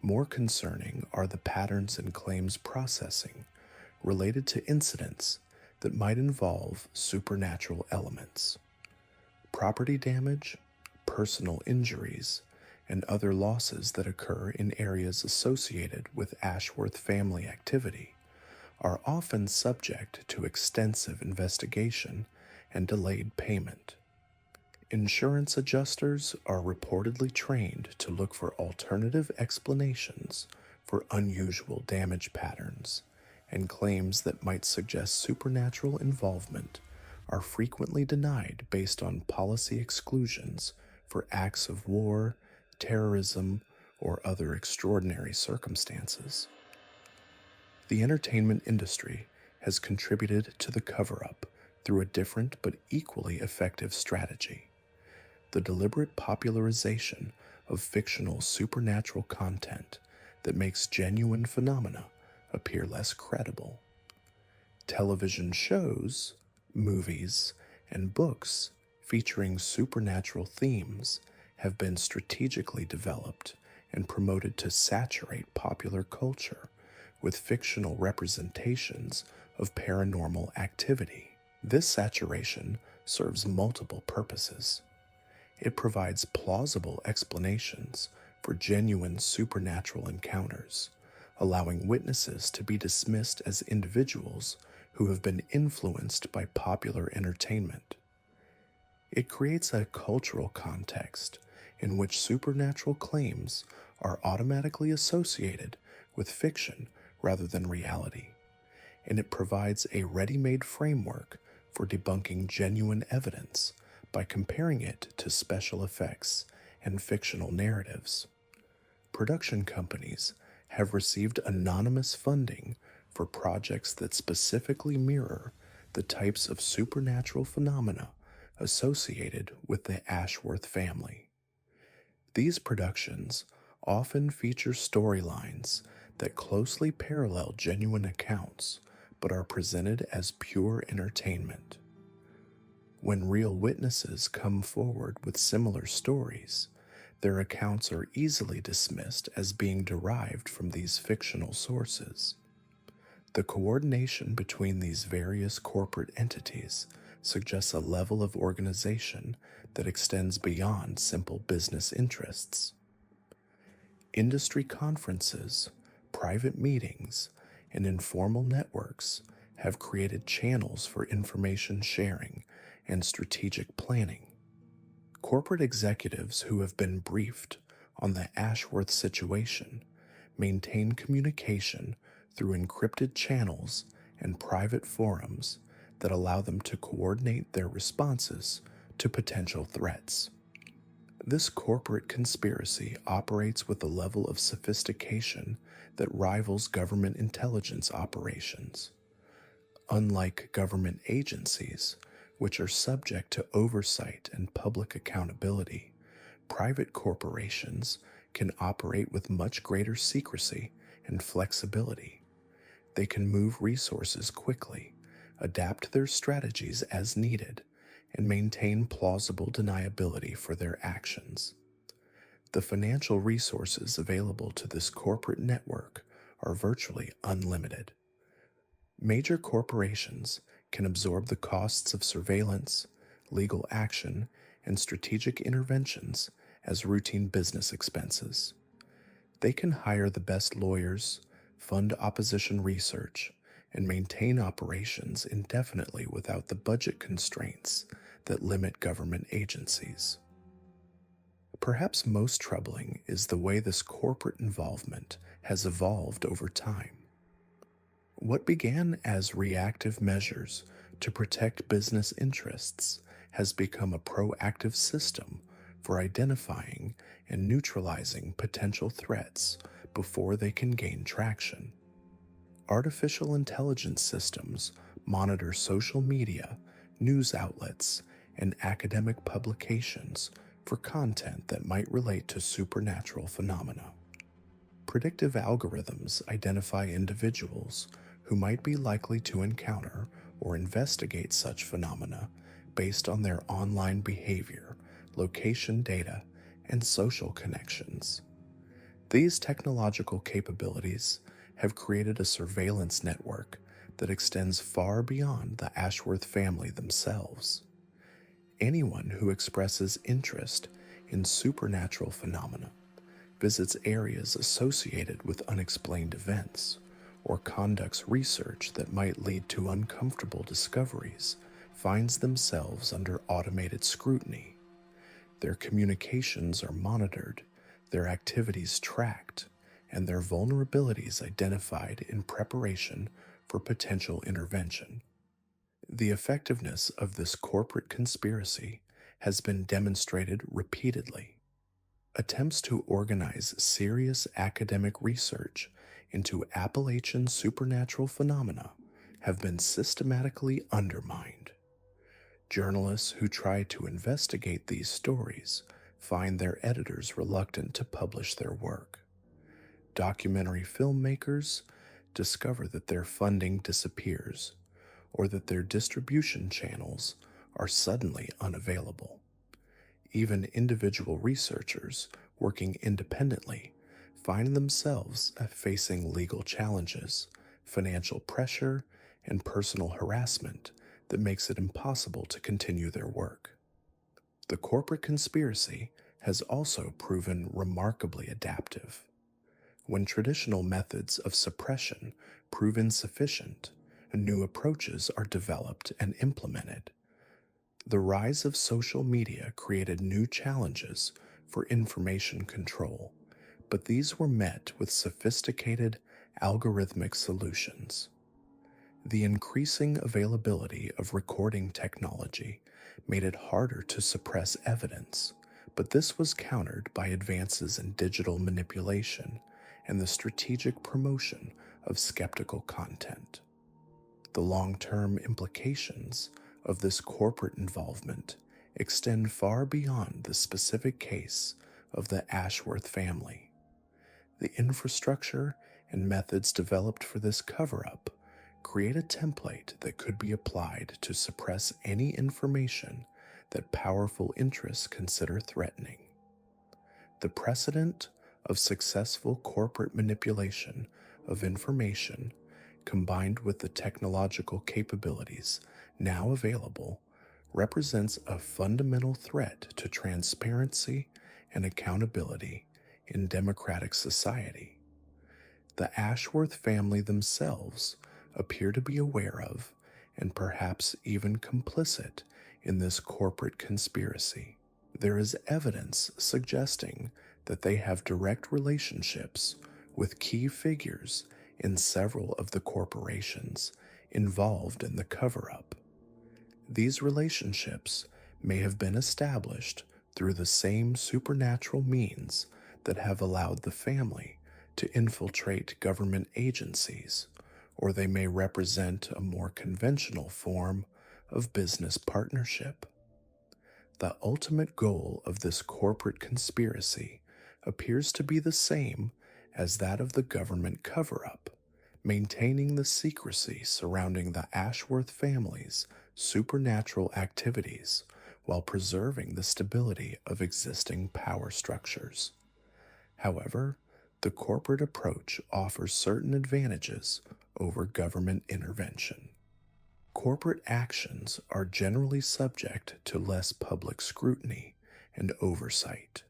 More concerning are the patterns in claims processing related to incidents that might involve supernatural elements. Property damage, personal injuries, and other losses that occur in areas associated with Ashworth family activity are often subject to extensive investigation and delayed payment. Insurance adjusters are reportedly trained to look for alternative explanations for unusual damage patterns, and claims that might suggest supernatural involvement are frequently denied based on policy exclusions for acts of war, terrorism, or other extraordinary circumstances. The entertainment industry has contributed to the cover-up through a different but equally effective strategy: the deliberate popularization of fictional supernatural content that makes genuine phenomena appear less credible. Television shows, movies, and books featuring supernatural themes have been strategically developed and promoted to saturate popular culture with fictional representations of paranormal activity. This saturation serves multiple purposes. It provides plausible explanations for genuine supernatural encounters, allowing witnesses to be dismissed as individuals who have been influenced by popular entertainment. It creates a cultural context in which supernatural claims are automatically associated with fiction rather than reality, and it provides a ready-made framework for debunking genuine evidence by comparing it to special effects and fictional narratives. Production companies have received anonymous funding for projects that specifically mirror the types of supernatural phenomena associated with the Ashworth family. These productions often feature storylines that closely parallel genuine accounts but are presented as pure entertainment. When real witnesses come forward with similar stories, their accounts are easily dismissed as being derived from these fictional sources. The coordination between these various corporate entities suggests a level of organization that extends beyond simple business interests. Industry conferences, private meetings, and informal networks have created channels for information sharing and strategic planning. Corporate executives who have been briefed on the Ashworth situation maintain communication through encrypted channels and private forums that allow them to coordinate their responses to potential threats. This corporate conspiracy operates with a level of sophistication that rivals government intelligence operations. Unlike government agencies, which are subject to oversight and public accountability, private corporations can operate with much greater secrecy and flexibility. They can move resources quickly, adapt their strategies as needed, and maintain plausible deniability for their actions. The financial resources available to this corporate network are virtually unlimited. Major corporations can absorb the costs of surveillance, legal action, and strategic interventions as routine business expenses. They can hire the best lawyers, fund opposition research, and maintain operations indefinitely without the budget constraints that limit government agencies. Perhaps most troubling is the way this corporate involvement has evolved over time. What began as reactive measures to protect business interests has become a proactive system for identifying and neutralizing potential threats before they can gain traction. Artificial intelligence systems monitor social media, news outlets, and academic publications for content that might relate to supernatural phenomena. Predictive algorithms identify individuals who might be likely to encounter or investigate such phenomena based on their online behavior, location data, and social connections. These technological capabilities have created a surveillance network that extends far beyond the Ashworth family themselves. Anyone who expresses interest in supernatural phenomena visits areas associated with unexplained events, or conducts research that might lead to uncomfortable discoveries, finds themselves under automated scrutiny. Their communications are monitored, their activities tracked, and their vulnerabilities identified in preparation for potential intervention. The effectiveness of this corporate conspiracy has been demonstrated repeatedly. Attempts to organize serious academic research into Appalachian supernatural phenomena have been systematically undermined. Journalists who try to investigate these stories find their editors reluctant to publish their work. Documentary filmmakers discover that their funding disappears, or that their distribution channels are suddenly unavailable. Even individual researchers working independently find themselves facing legal challenges, financial pressure, and personal harassment that makes it impossible to continue their work. The corporate conspiracy has also proven remarkably adaptive. When traditional methods of suppression prove insufficient, new approaches are developed and implemented. The rise of social media created new challenges for information control, but these were met with sophisticated algorithmic solutions. The increasing availability of recording technology made it harder to suppress evidence, but this was countered by advances in digital manipulation and the strategic promotion of skeptical content. The long-term implications of this corporate involvement extend far beyond the specific case of the Ashworth family. The infrastructure and methods developed for this cover-up create a template that could be applied to suppress any information that powerful interests consider threatening. The precedent of successful corporate manipulation of information, combined with the technological capabilities now available, represents a fundamental threat to transparency and accountability in democratic society. The Ashworth family themselves appear to be aware of, and perhaps even complicit in this corporate conspiracy. There is evidence suggesting that they have direct relationships with key figures in several of the corporations involved in the cover-up. These relationships may have been established through the same supernatural means that have allowed the family to infiltrate government agencies, or they may represent a more conventional form of business partnership. The ultimate goal of this corporate conspiracy appears to be the same as that of the government cover-up, maintaining the secrecy surrounding the Ashworth family's supernatural activities while preserving the stability of existing power structures. However, the corporate approach offers certain advantages over government intervention. Corporate actions are generally subject to less public scrutiny and oversight.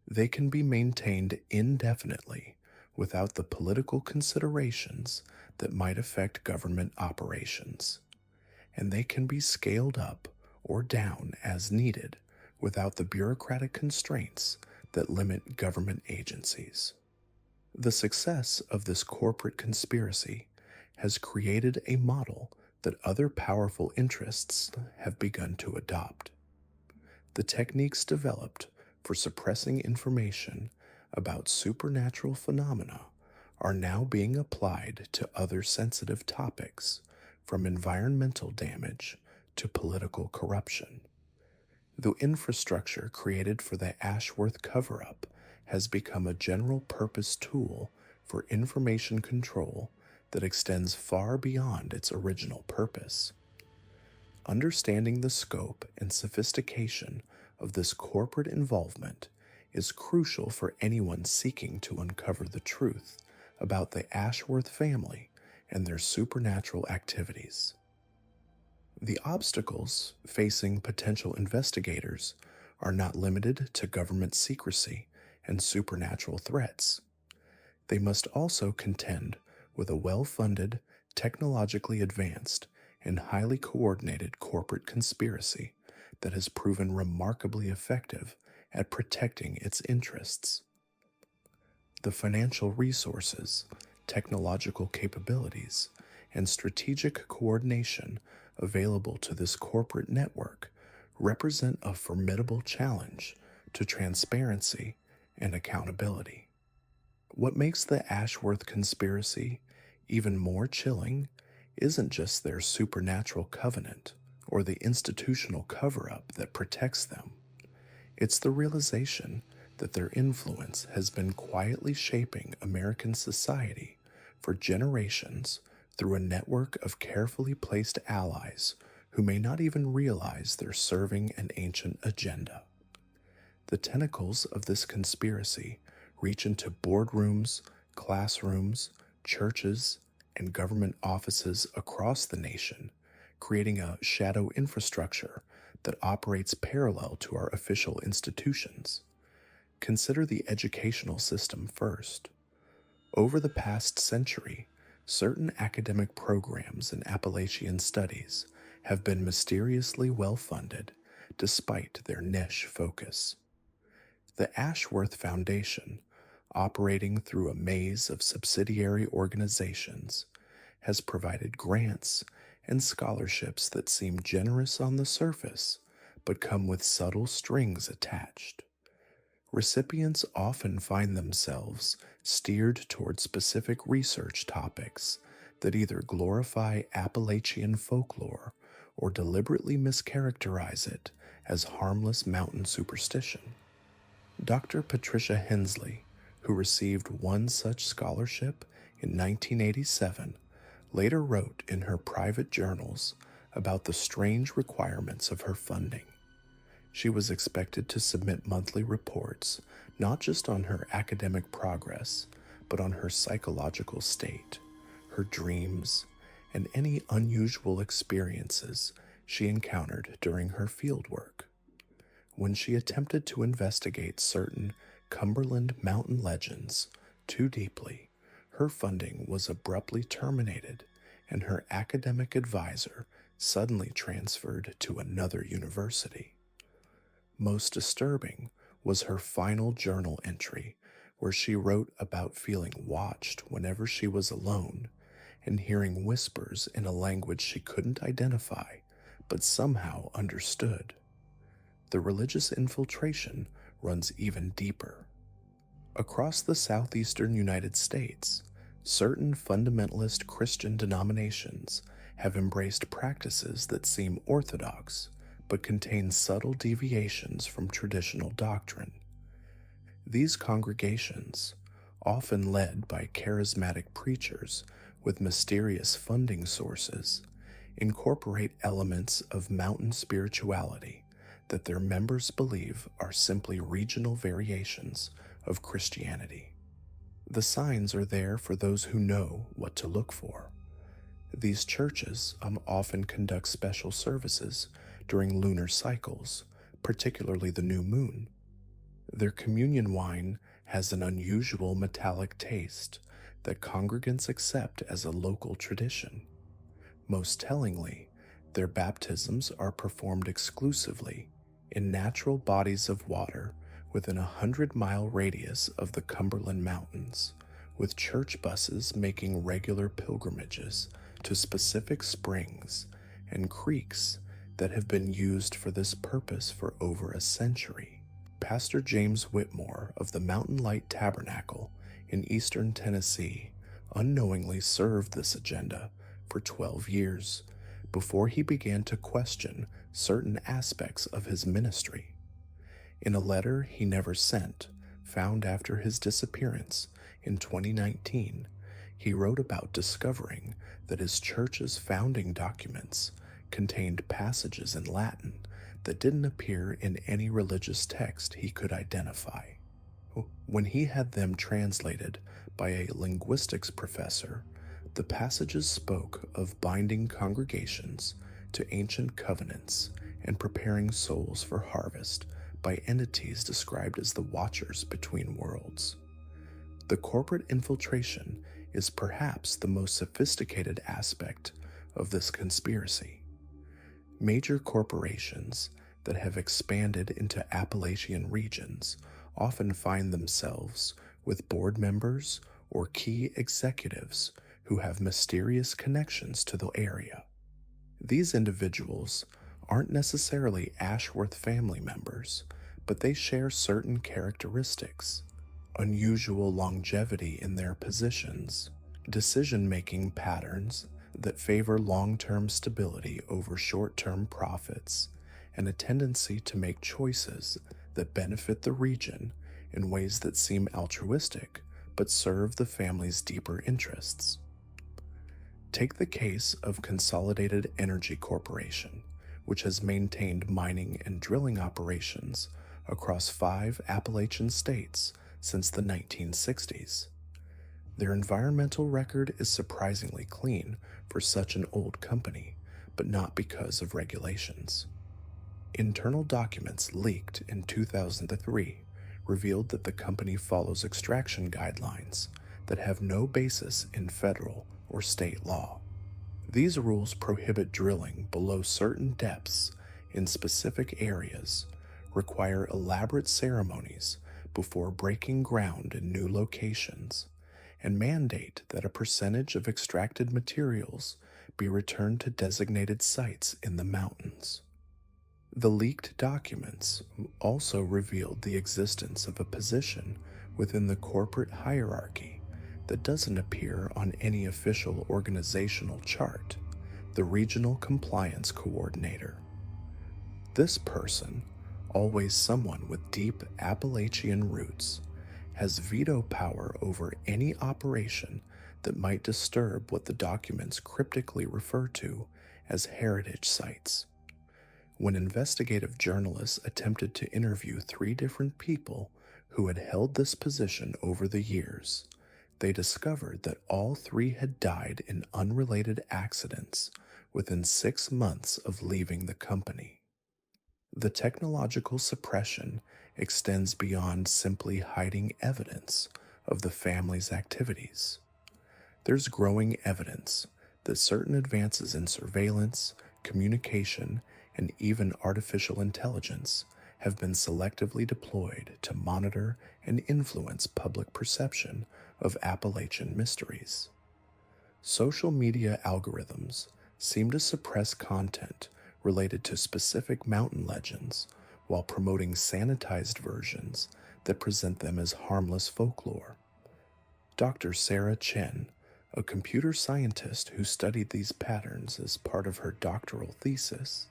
They can be maintained indefinitely without the political considerations that might affect government operations, and they can be scaled up or down as needed without the bureaucratic constraints that limit government agencies. The success of this corporate conspiracy has created a model that other powerful interests have begun to adopt. The techniques developed for suppressing information about supernatural phenomena are now being applied to other sensitive topics, from environmental damage to political corruption. The infrastructure created for the Ashworth cover-up has become a general-purpose tool for information control that extends far beyond its original purpose. Understanding the scope and sophistication of this corporate involvement is crucial for anyone seeking to uncover the truth about the Ashworth family and their supernatural activities. The obstacles facing potential investigators are not limited to government secrecy and supernatural threats. They must also contend with a well-funded, technologically advanced, and highly coordinated corporate conspiracy that has proven remarkably effective at protecting its interests. The financial resources, technological capabilities, and strategic coordination available to this corporate network represent a formidable challenge to transparency and accountability. What makes the Ashworth conspiracy even more chilling isn't just their supernatural covenant or the institutional cover-up that protects them. It's the realization that their influence has been quietly shaping American society for generations through a network of carefully placed allies who may not even realize they're serving an ancient agenda. The tentacles of this conspiracy reach into boardrooms, classrooms, churches, and government offices across the nation, creating a shadow infrastructure that operates parallel to our official institutions. Consider the educational system first. Over the past century, certain academic programs in Appalachian studies have been mysteriously well-funded despite their niche focus. The Ashworth Foundation, operating through a maze of subsidiary organizations, has provided grants and scholarships that seem generous on the surface but come with subtle strings attached. Recipients often find themselves steered toward specific research topics that either glorify Appalachian folklore or deliberately mischaracterize it as harmless mountain superstition. Dr. Patricia Hensley, who received one such scholarship in 1987, later wrote in her private journals about the strange requirements of her funding. She was expected to submit monthly reports not just on her academic progress, but on her psychological state, her dreams, and any unusual experiences she encountered during her fieldwork. When she attempted to investigate certain Cumberland mountain legends too deeply, her funding was abruptly terminated, and her academic advisor suddenly transferred to another university. Most disturbing was her final journal entry, where she wrote about feeling watched whenever she was alone and hearing whispers in a language she couldn't identify but somehow understood. The religious infiltration runs even deeper. Across the southeastern United States, certain fundamentalist Christian denominations have embraced practices that seem orthodox but contain subtle deviations from traditional doctrine. These congregations, often led by charismatic preachers with mysterious funding sources, incorporate elements of mountain spirituality that their members believe are simply regional variations of Christianity. The signs are there for those who know what to look for. These churches often conduct special services during lunar cycles, particularly the new moon. Their communion wine has an unusual metallic taste that congregants accept as a local tradition. Most tellingly, their baptisms are performed exclusively in natural bodies of water within a 100-mile radius of the Cumberland Mountains, with church buses making regular pilgrimages to specific springs and creeks that have been used for this purpose for over a century. Pastor James Whitmore of the Mountain Light Tabernacle in eastern Tennessee unknowingly served this agenda for 12 years before he began to question certain aspects of his ministry. In a letter he never sent, found after his disappearance in 2019, he wrote about discovering that his church's founding documents contained passages in Latin that didn't appear in any religious text he could identify. When he had them translated by a linguistics professor, the passages spoke of binding congregations to ancient covenants and preparing souls for harvest by entities described as the Watchers Between Worlds. The corporate infiltration is perhaps the most sophisticated aspect of this conspiracy. Major corporations that have expanded into Appalachian regions often find themselves with board members or key executives who have mysterious connections to the area. These individuals aren't necessarily Ashworth family members, but they share certain characteristics: unusual longevity in their positions, decision-making patterns that favor long-term stability over short-term profits, and a tendency to make choices that benefit the region in ways that seem altruistic but serve the family's deeper interests. Take the case of Consolidated Energy Corporation, which has maintained mining and drilling operations across 5 Appalachian states since the 1960s. Their environmental record is surprisingly clean for such an old company, but not because of regulations. Internal documents leaked in 2003 revealed that the company follows extraction guidelines that have no basis in federal or state law. These rules prohibit drilling below certain depths in specific areas, require elaborate ceremonies before breaking ground in new locations, and mandate that a percentage of extracted materials be returned to designated sites in the mountains. The leaked documents also revealed the existence of a position within the corporate hierarchy that doesn't appear on any official organizational chart: the Regional Compliance Coordinator. This person, always someone with deep Appalachian roots, has veto power over any operation that might disturb what the documents cryptically refer to as heritage sites. When investigative journalists attempted to interview 3 different people who had held this position over the years, they discovered that all 3 had died in unrelated accidents within 6 months of leaving the company. The technological suppression extends beyond simply hiding evidence of the family's activities. There's growing evidence that certain advances in surveillance, communication, and even artificial intelligence have been selectively deployed to monitor and influence public perception of Appalachian mysteries. Social media algorithms seem to suppress content related to specific mountain legends while promoting sanitized versions that present them as harmless folklore. Dr. Sarah Chen, a computer scientist who studied these patterns as part of her doctoral thesis,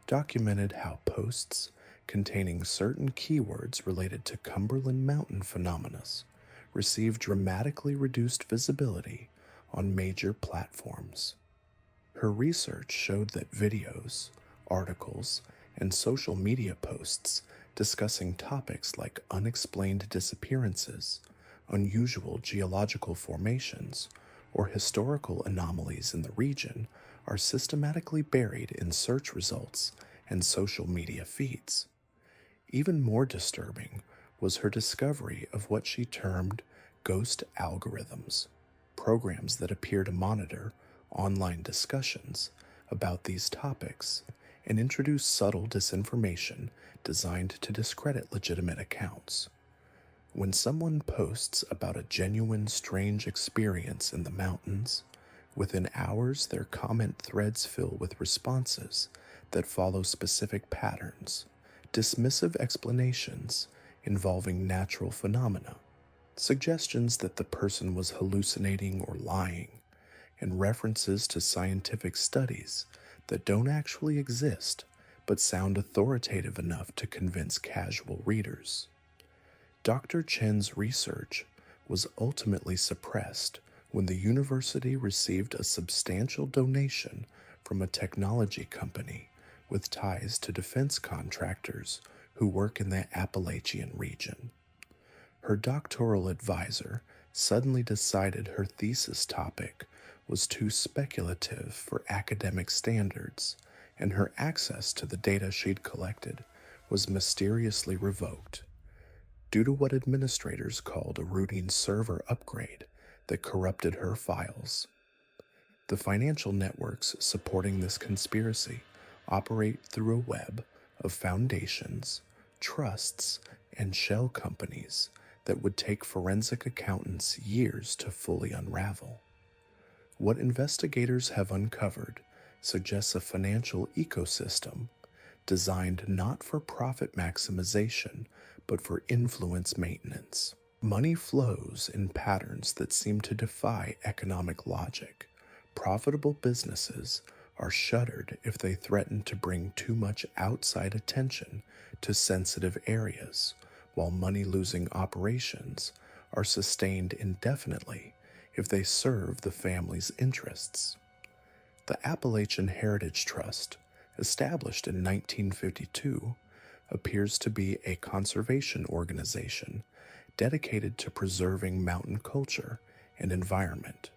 documented how posts containing certain keywords related to Cumberland Mountain phenomena receive dramatically reduced visibility on major platforms. Her research showed that videos, articles, and social media posts discussing topics like unexplained disappearances, unusual geological formations, or historical anomalies in the region are systematically buried in search results and social media feeds. Even more disturbing was her discovery of what she termed ghost algorithms, programs that appear to monitor online discussions about these topics and introduce subtle disinformation designed to discredit legitimate accounts. When someone posts about a genuine strange experience in the mountains, within hours their comment threads fill with responses that follow specific patterns, dismissive explanations involving natural phenomena, suggestions that the person was hallucinating or lying, and references to scientific studies that don't actually exist but sound authoritative enough to convince casual readers. Dr. Chen's research was ultimately suppressed when the university received a substantial donation from a technology company with ties to defense contractors who work in the Appalachian region. Her doctoral advisor suddenly decided her thesis topic was too speculative for academic standards, and her access to the data she'd collected was mysteriously revoked due to what administrators called a routine server upgrade that corrupted her files. The financial networks supporting this conspiracy operate through a web of foundations, trusts, and shell companies that would take forensic accountants years to fully unravel. What investigators have uncovered suggests a financial ecosystem designed not for profit maximization, but for influence maintenance. Money flows in patterns that seem to defy economic logic. Profitable businesses are shuttered if they threaten to bring too much outside attention to sensitive areas, while money-losing operations are sustained indefinitely if they serve the family's interests. The Appalachian Heritage Trust, established in 1952, appears to be a conservation organization dedicated to preserving mountain culture and environment.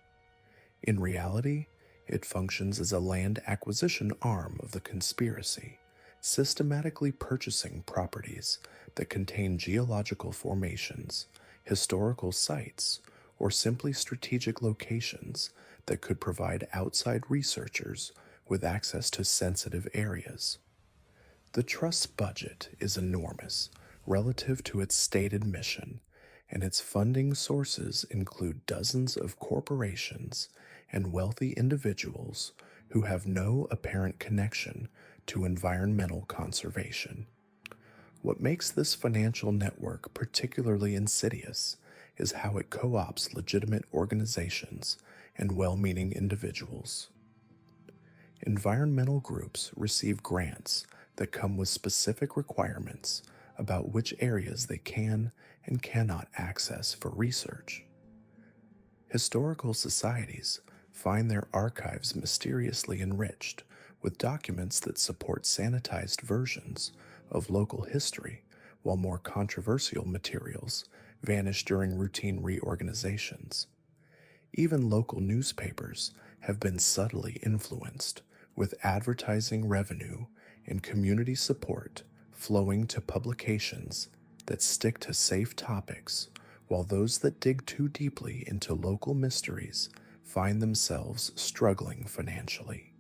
In reality, it functions as a land acquisition arm of the conspiracy, systematically purchasing properties that contain geological formations, historical sites, or simply strategic locations that could provide outside researchers with access to sensitive areas. The Trust's budget is enormous relative to its stated mission, and its funding sources include dozens of corporations and wealthy individuals who have no apparent connection to environmental conservation. What makes this financial network particularly insidious is how it co-opts legitimate organizations and well-meaning individuals. Environmental groups receive grants that come with specific requirements about which areas they can and cannot access for research. Historical societies find their archives mysteriously enriched with documents that support sanitized versions of local history, while more controversial materials vanish during routine reorganizations. Even local newspapers have been subtly influenced, with advertising revenue and community support flowing to publications that stick to safe topics, while those that dig too deeply into local mysteries find themselves struggling financially.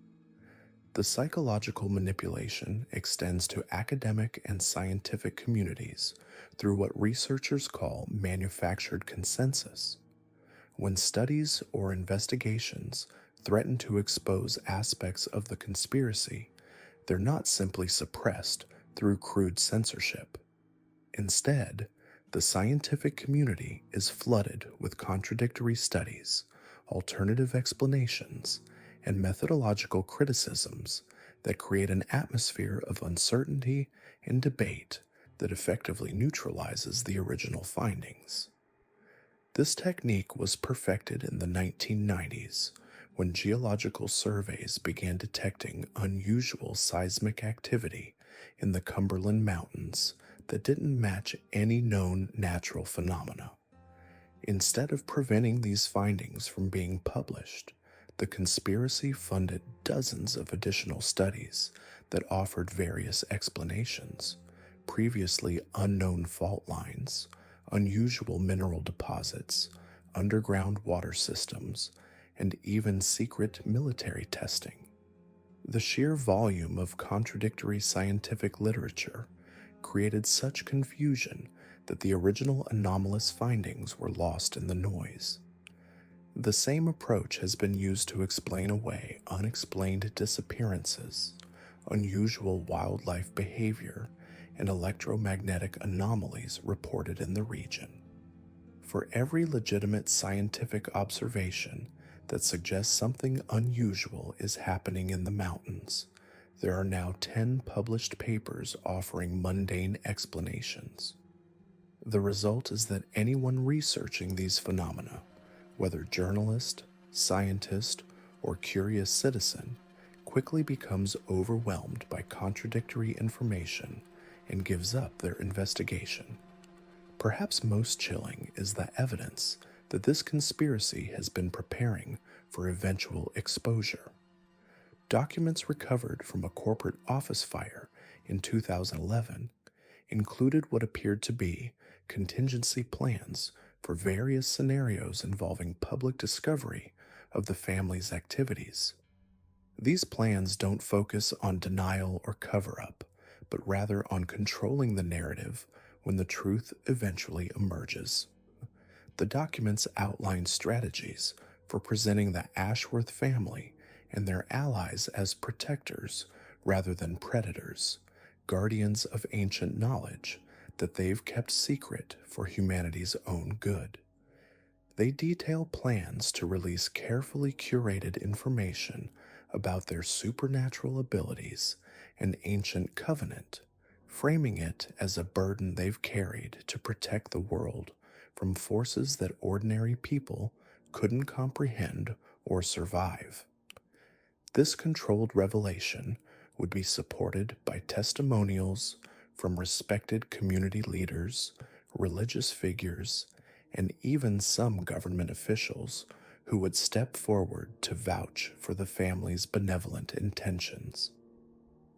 The psychological manipulation extends to academic and scientific communities through what researchers call manufactured consensus. When studies or investigations threaten to expose aspects of the conspiracy, they're not simply suppressed through crude censorship. Instead, the scientific community is flooded with contradictory studies, alternative explanations, and methodological criticisms that create an atmosphere of uncertainty and debate that effectively neutralizes the original findings. This technique was perfected in the 1990s when geological surveys began detecting unusual seismic activity in the Cumberland Mountains that didn't match any known natural phenomena. Instead of preventing these findings from being published, the conspiracy funded dozens of additional studies that offered various explanations: previously unknown fault lines, unusual mineral deposits, underground water systems, and even secret military testing. The sheer volume of contradictory scientific literature created such confusion that the original anomalous findings were lost in the noise. The same approach has been used to explain away unexplained disappearances, unusual wildlife behavior, and electromagnetic anomalies reported in the region. For every legitimate scientific observation that suggests something unusual is happening in the mountains, there are now 10 published papers offering mundane explanations. The result is that anyone researching these phenomena, whether journalist, scientist, or curious citizen, quickly becomes overwhelmed by contradictory information and gives up their investigation. Perhaps most chilling is the evidence that this conspiracy has been preparing for eventual exposure. Documents recovered from a corporate office fire in 2011 included what appeared to be contingency plans for various scenarios involving public discovery of the family's activities. These plans don't focus on denial or cover up, but rather on controlling the narrative when the truth eventually emerges. The documents outline strategies for presenting the Ashworth family and their allies as protectors rather than predators, guardians of ancient knowledge that they've kept secret for humanity's own good. They detail plans to release carefully curated information about their supernatural abilities and ancient covenant, framing it as a burden they've carried to protect the world from forces that ordinary people couldn't comprehend or survive. This controlled revelation would be supported by testimonials from respected community leaders, religious figures, and even some government officials who would step forward to vouch for the family's benevolent intentions.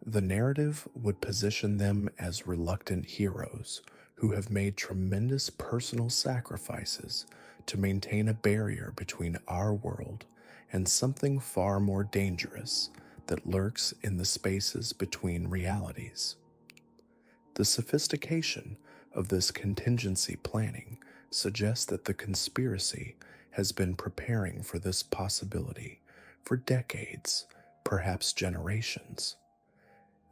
The narrative would position them as reluctant heroes who have made tremendous personal sacrifices to maintain a barrier between our world and something far more dangerous that lurks in the spaces between realities. The sophistication of this contingency planning suggests that the conspiracy has been preparing for this possibility for decades, perhaps generations.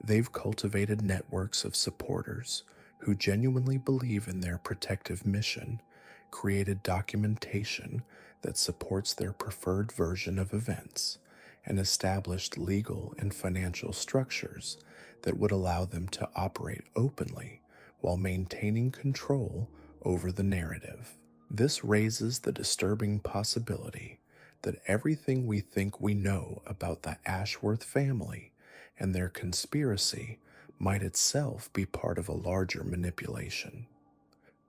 They've cultivated networks of supporters who genuinely believe in their protective mission, created documentation that supports their preferred version of events, and established legal and financial structures that would allow them to operate openly while maintaining control over the narrative. This raises the disturbing possibility that everything we think we know about the Ashworth family and their conspiracy might itself be part of a larger manipulation.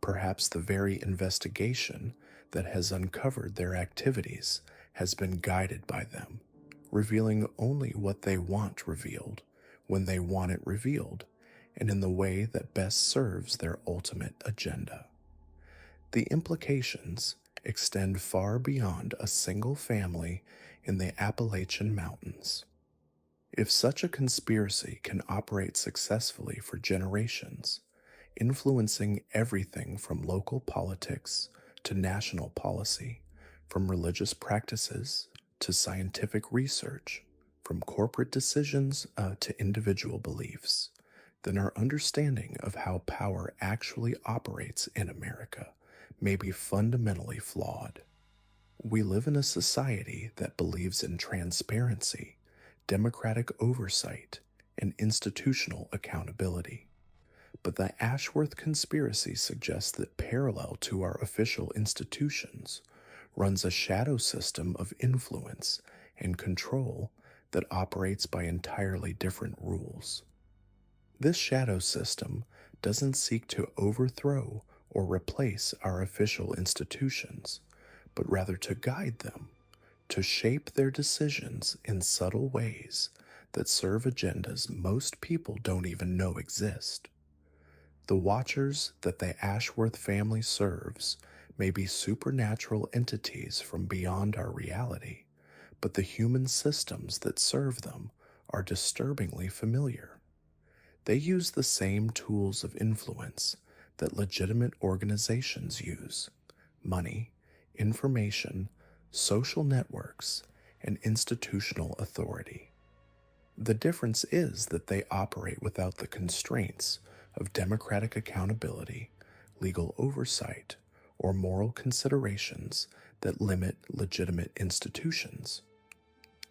Perhaps the very investigation that has uncovered their activities has been guided by them, revealing only what they want revealed, when they want it revealed, and in the way that best serves their ultimate agenda. The implications extend far beyond a single family in the Appalachian Mountains. If such a conspiracy can operate successfully for generations, influencing everything from local politics to national policy, from religious practices to scientific research, from corporate decisions to individual beliefs, then our understanding of how power actually operates in America may be fundamentally flawed. We live in a society that believes in transparency, democratic oversight, and institutional accountability. But the Ashworth conspiracy suggests that parallel to our official institutions runs a shadow system of influence and control that operates by entirely different rules. This shadow system doesn't seek to overthrow or replace our official institutions, but rather to guide them, to shape their decisions in subtle ways that serve agendas most people don't even know exist. The watchers that the Ashworth family serves may be supernatural entities from beyond our reality, but the human systems that serve them are disturbingly familiar. They use the same tools of influence that legitimate organizations use: money, information, social networks, and institutional authority. The difference is that they operate without the constraints of democratic accountability, legal oversight, or moral considerations that limit legitimate institutions.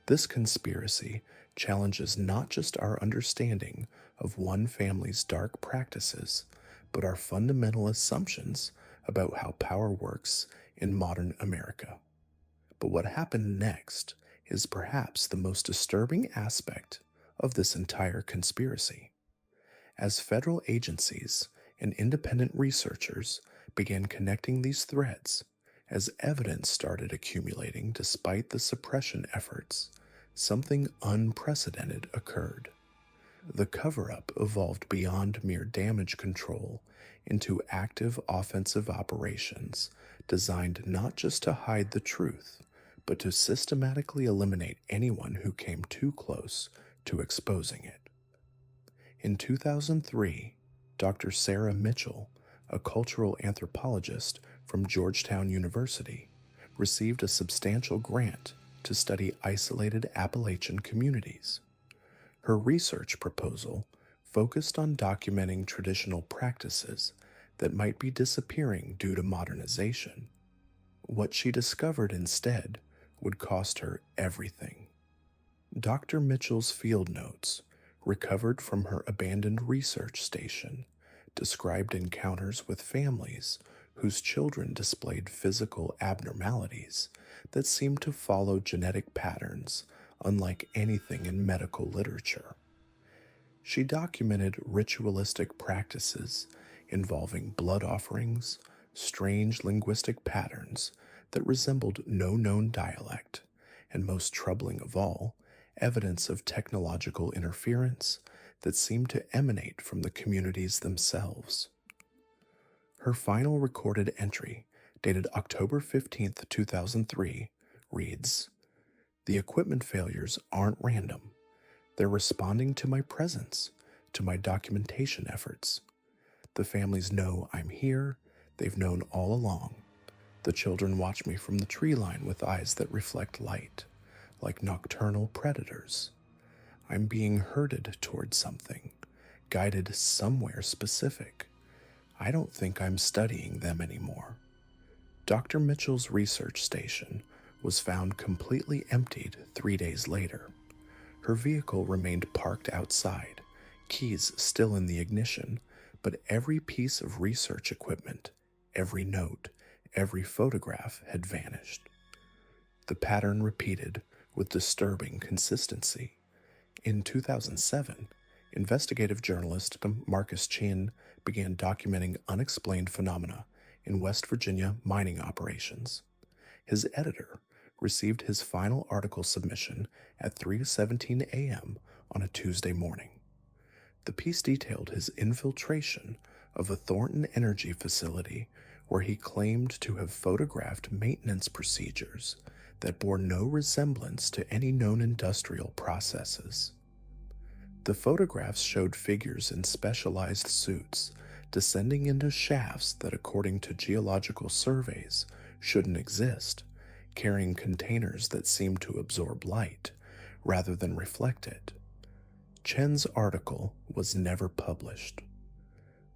This conspiracy challenges not just our understanding of one family's dark practices, but our fundamental assumptions about how power works in modern America. But what happened next is perhaps the most disturbing aspect of this entire conspiracy. As federal agencies and independent researchers began connecting these threads, as evidence started accumulating despite the suppression efforts, something unprecedented occurred. The cover-up evolved beyond mere damage control into active offensive operations designed not just to hide the truth, but to systematically eliminate anyone who came too close to exposing it. In 2003, Dr. Sarah Mitchell, a cultural anthropologist from Georgetown University, received a substantial grant to study isolated Appalachian communities. Her research proposal focused on documenting traditional practices that might be disappearing due to modernization. What she discovered instead would cost her everything. Dr. Mitchell's field notes, recovered from her abandoned research station, described encounters with families whose children displayed physical abnormalities that seemed to follow genetic patterns unlike anything in medical literature. She documented ritualistic practices involving blood offerings, strange linguistic patterns that resembled no known dialect, and most troubling of all, evidence of technological interference that seemed to emanate from the communities themselves. Her final recorded entry, dated October 15, 2003, reads, "The equipment failures aren't random. They're responding to my presence, to my documentation efforts. The families know I'm here. They've known all along. The children watch me from the tree line with eyes that reflect light, like nocturnal predators. I'm being herded towards something, guided somewhere specific. I don't think I'm studying them anymore." Dr. Mitchell's research station was found completely emptied 3 days later. Her vehicle remained parked outside, keys still in the ignition, but every piece of research equipment, every note, every photograph had vanished. The pattern repeated with disturbing consistency. In 2007, investigative journalist Marcus Chin began documenting unexplained phenomena in West Virginia mining operations. His editor received his final article submission at 3:17 a.m. on a Tuesday morning. The piece detailed his infiltration of a Thornton energy facility where he claimed to have photographed maintenance procedures that bore no resemblance to any known industrial processes. The photographs showed figures in specialized suits descending into shafts that, according to geological surveys, shouldn't exist, carrying containers that seemed to absorb light rather than reflect it. Chen's article was never published.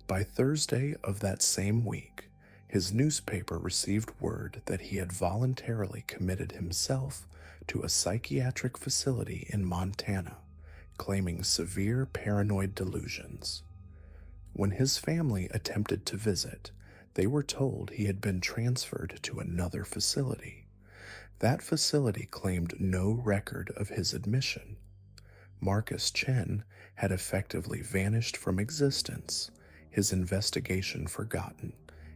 By Thursday of that same week, his newspaper received word that he had voluntarily committed himself to a psychiatric facility in Montana, claiming severe paranoid delusions. When his family attempted to visit, they were told he had been transferred to another facility. That facility claimed no record of his admission. Marcus Chen had effectively vanished from existence, his investigation forgotten,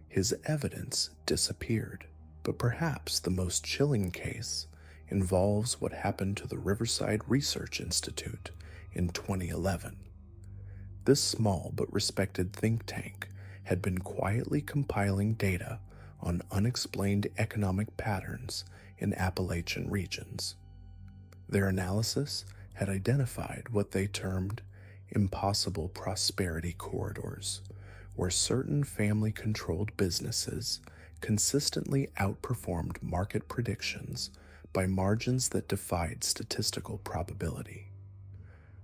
his evidence disappeared. But perhaps the most chilling case involves what happened to the Riverside Research Institute in 2011. This small but respected think tank had been quietly compiling data on unexplained economic patterns in Appalachian regions. Their analysis had identified what they termed impossible prosperity corridors, where certain family-controlled businesses consistently outperformed market predictions by margins that defied statistical probability.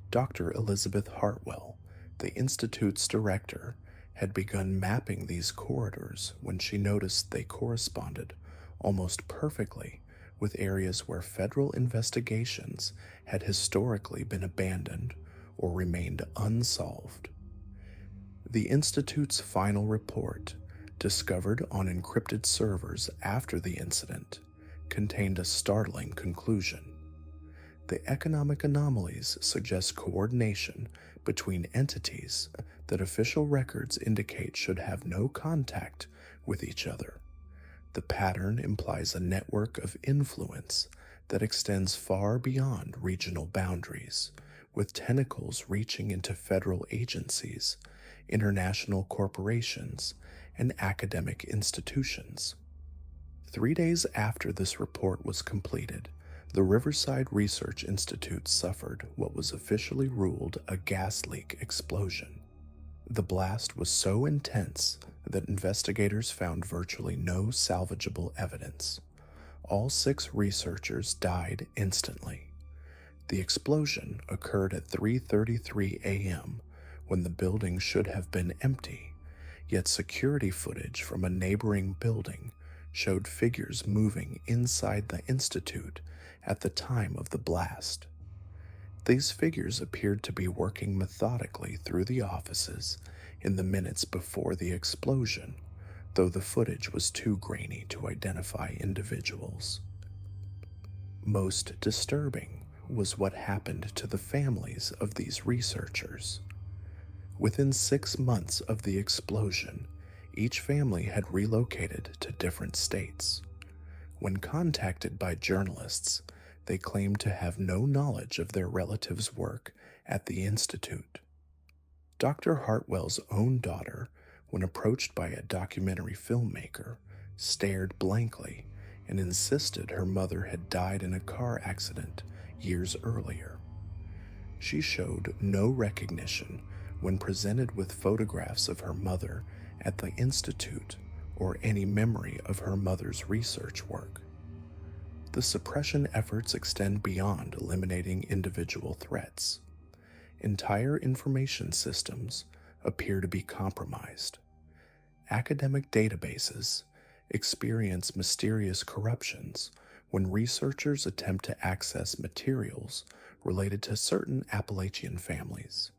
Dr. Elizabeth Hartwell, the Institute's director, had begun mapping these corridors when she noticed they corresponded almost perfectly with areas where federal investigations had historically been abandoned or remained unsolved. The Institute's final report, discovered on encrypted servers after the incident, contained a startling conclusion. The economic anomalies suggest coordination between entities that official records indicate should have no contact with each other. The pattern implies a network of influence that extends far beyond regional boundaries, with tentacles reaching into federal agencies, international corporations, and academic institutions. 3 days after this report was completed, the Riverside Research Institute suffered what was officially ruled a gas leak explosion. The blast was so intense that investigators found virtually no salvageable evidence. All 6 researchers died instantly. The explosion occurred at 3:33 a.m. when the building should have been empty, yet security footage from a neighboring building showed figures moving inside the institute at the time of the blast. These figures appeared to be working methodically through the offices in the minutes before the explosion, though the footage was too grainy to identify individuals. Most disturbing was what happened to the families of these researchers. Within 6 months of the explosion, each family had relocated to different states. When contacted by journalists, they claimed to have no knowledge of their relatives' work at the Institute. Dr. Hartwell's own daughter, when approached by a documentary filmmaker, stared blankly and insisted her mother had died in a car accident years earlier. She showed no recognition when presented with photographs of her mother at the Institute or any memory of her mother's research work. The suppression efforts extend beyond eliminating individual threats. Entire information systems appear to be compromised. Academic databases experience mysterious corruptions when researchers attempt to access materials related to certain Appalachian families.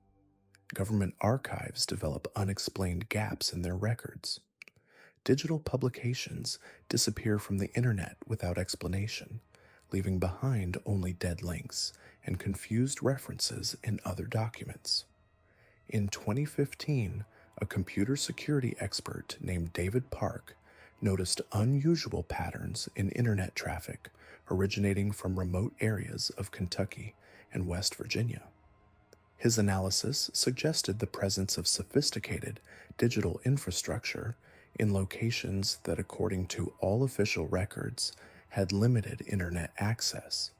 Government archives develop unexplained gaps in their records. Digital publications disappear from the internet without explanation, leaving behind only dead links and confused references in other documents. In 2015, a computer security expert named David Park noticed unusual patterns in internet traffic originating from remote areas of Kentucky and West Virginia. His analysis suggested the presence of sophisticated digital infrastructure in locations that, according to all official records, had limited internet access.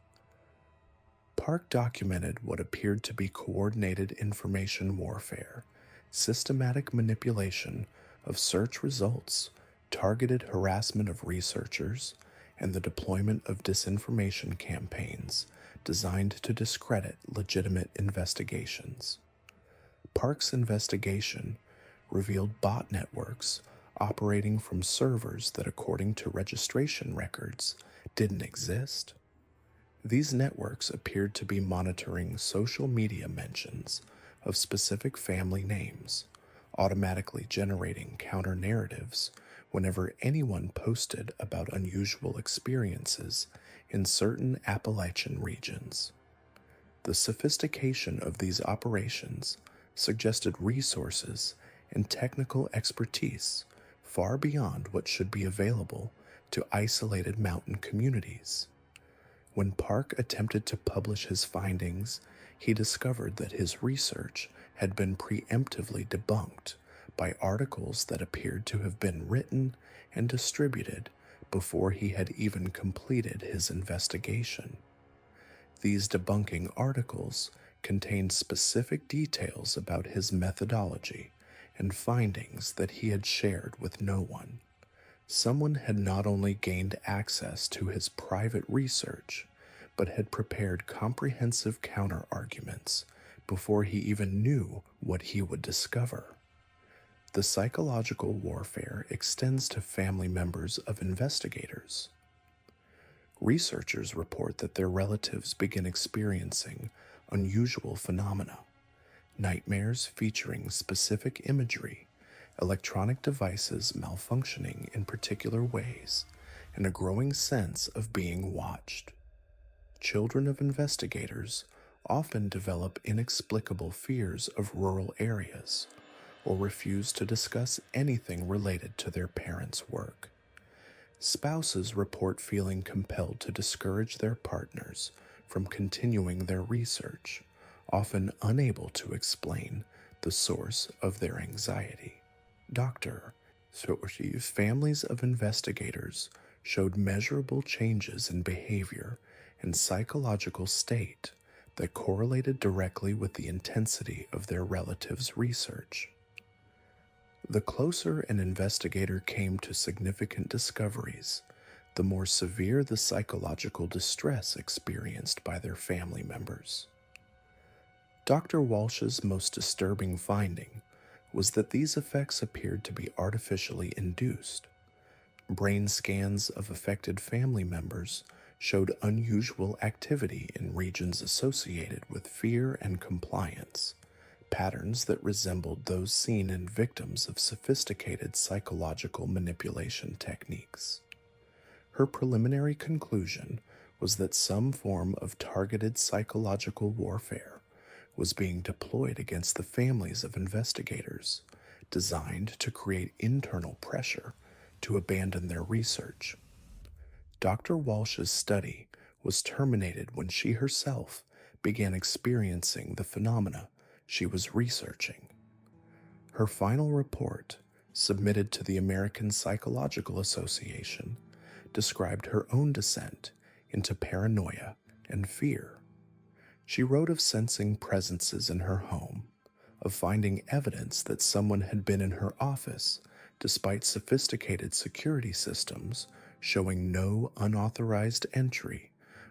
Park documented what appeared to be coordinated information warfare, systematic manipulation of search results, targeted harassment of researchers, and the deployment of disinformation campaigns designed to discredit legitimate investigations. Park's investigation revealed bot networks operating from servers that, according to registration records, didn't exist. These networks appeared to be monitoring social media mentions of specific family names, automatically generating counter-narratives whenever anyone posted about unusual experiences in certain Appalachian regions. The sophistication of these operations suggested resources and technical expertise far beyond what should be available to isolated mountain communities. When Park attempted to publish his findings, he discovered that his research had been preemptively debunked by articles that appeared to have been written and distributed before he had even completed his investigation. These debunking articles contained specific details about his methodology and findings that he had shared with no one. Someone had not only gained access to his private research, but had prepared comprehensive counter-arguments before he even knew what he would discover. The psychological warfare extends to family members of investigators. Researchers report that their relatives begin experiencing unusual phenomena, nightmares featuring specific imagery, electronic devices malfunctioning in particular ways, and a growing sense of being watched. Children of investigators often develop inexplicable fears of rural areas or refuse to discuss anything related to their parents' work. Spouses report feeling compelled to discourage their partners from continuing their research, often unable to explain the source of their anxiety. Doctor, families of investigators showed measurable changes in behavior and psychological state that correlated directly with the intensity of their relatives' research. The closer an investigator came to significant discoveries, the more severe the psychological distress experienced by their family members. Dr. Walsh's most disturbing finding was that these effects appeared to be artificially induced. Brain scans of affected family members showed unusual activity in regions associated with fear and compliance, patterns that resembled those seen in victims of sophisticated psychological manipulation techniques. Her preliminary conclusion was that some form of targeted psychological warfare was being deployed against the families of investigators, designed to create internal pressure to abandon their research. Dr. Walsh's study was terminated when she herself began experiencing the phenomena she was researching. Her final report, submitted to the American Psychological Association, described her own descent into paranoia and fear. She wrote of sensing presences in her home, of finding evidence that someone had been in her office despite sophisticated security systems showing no unauthorized entry,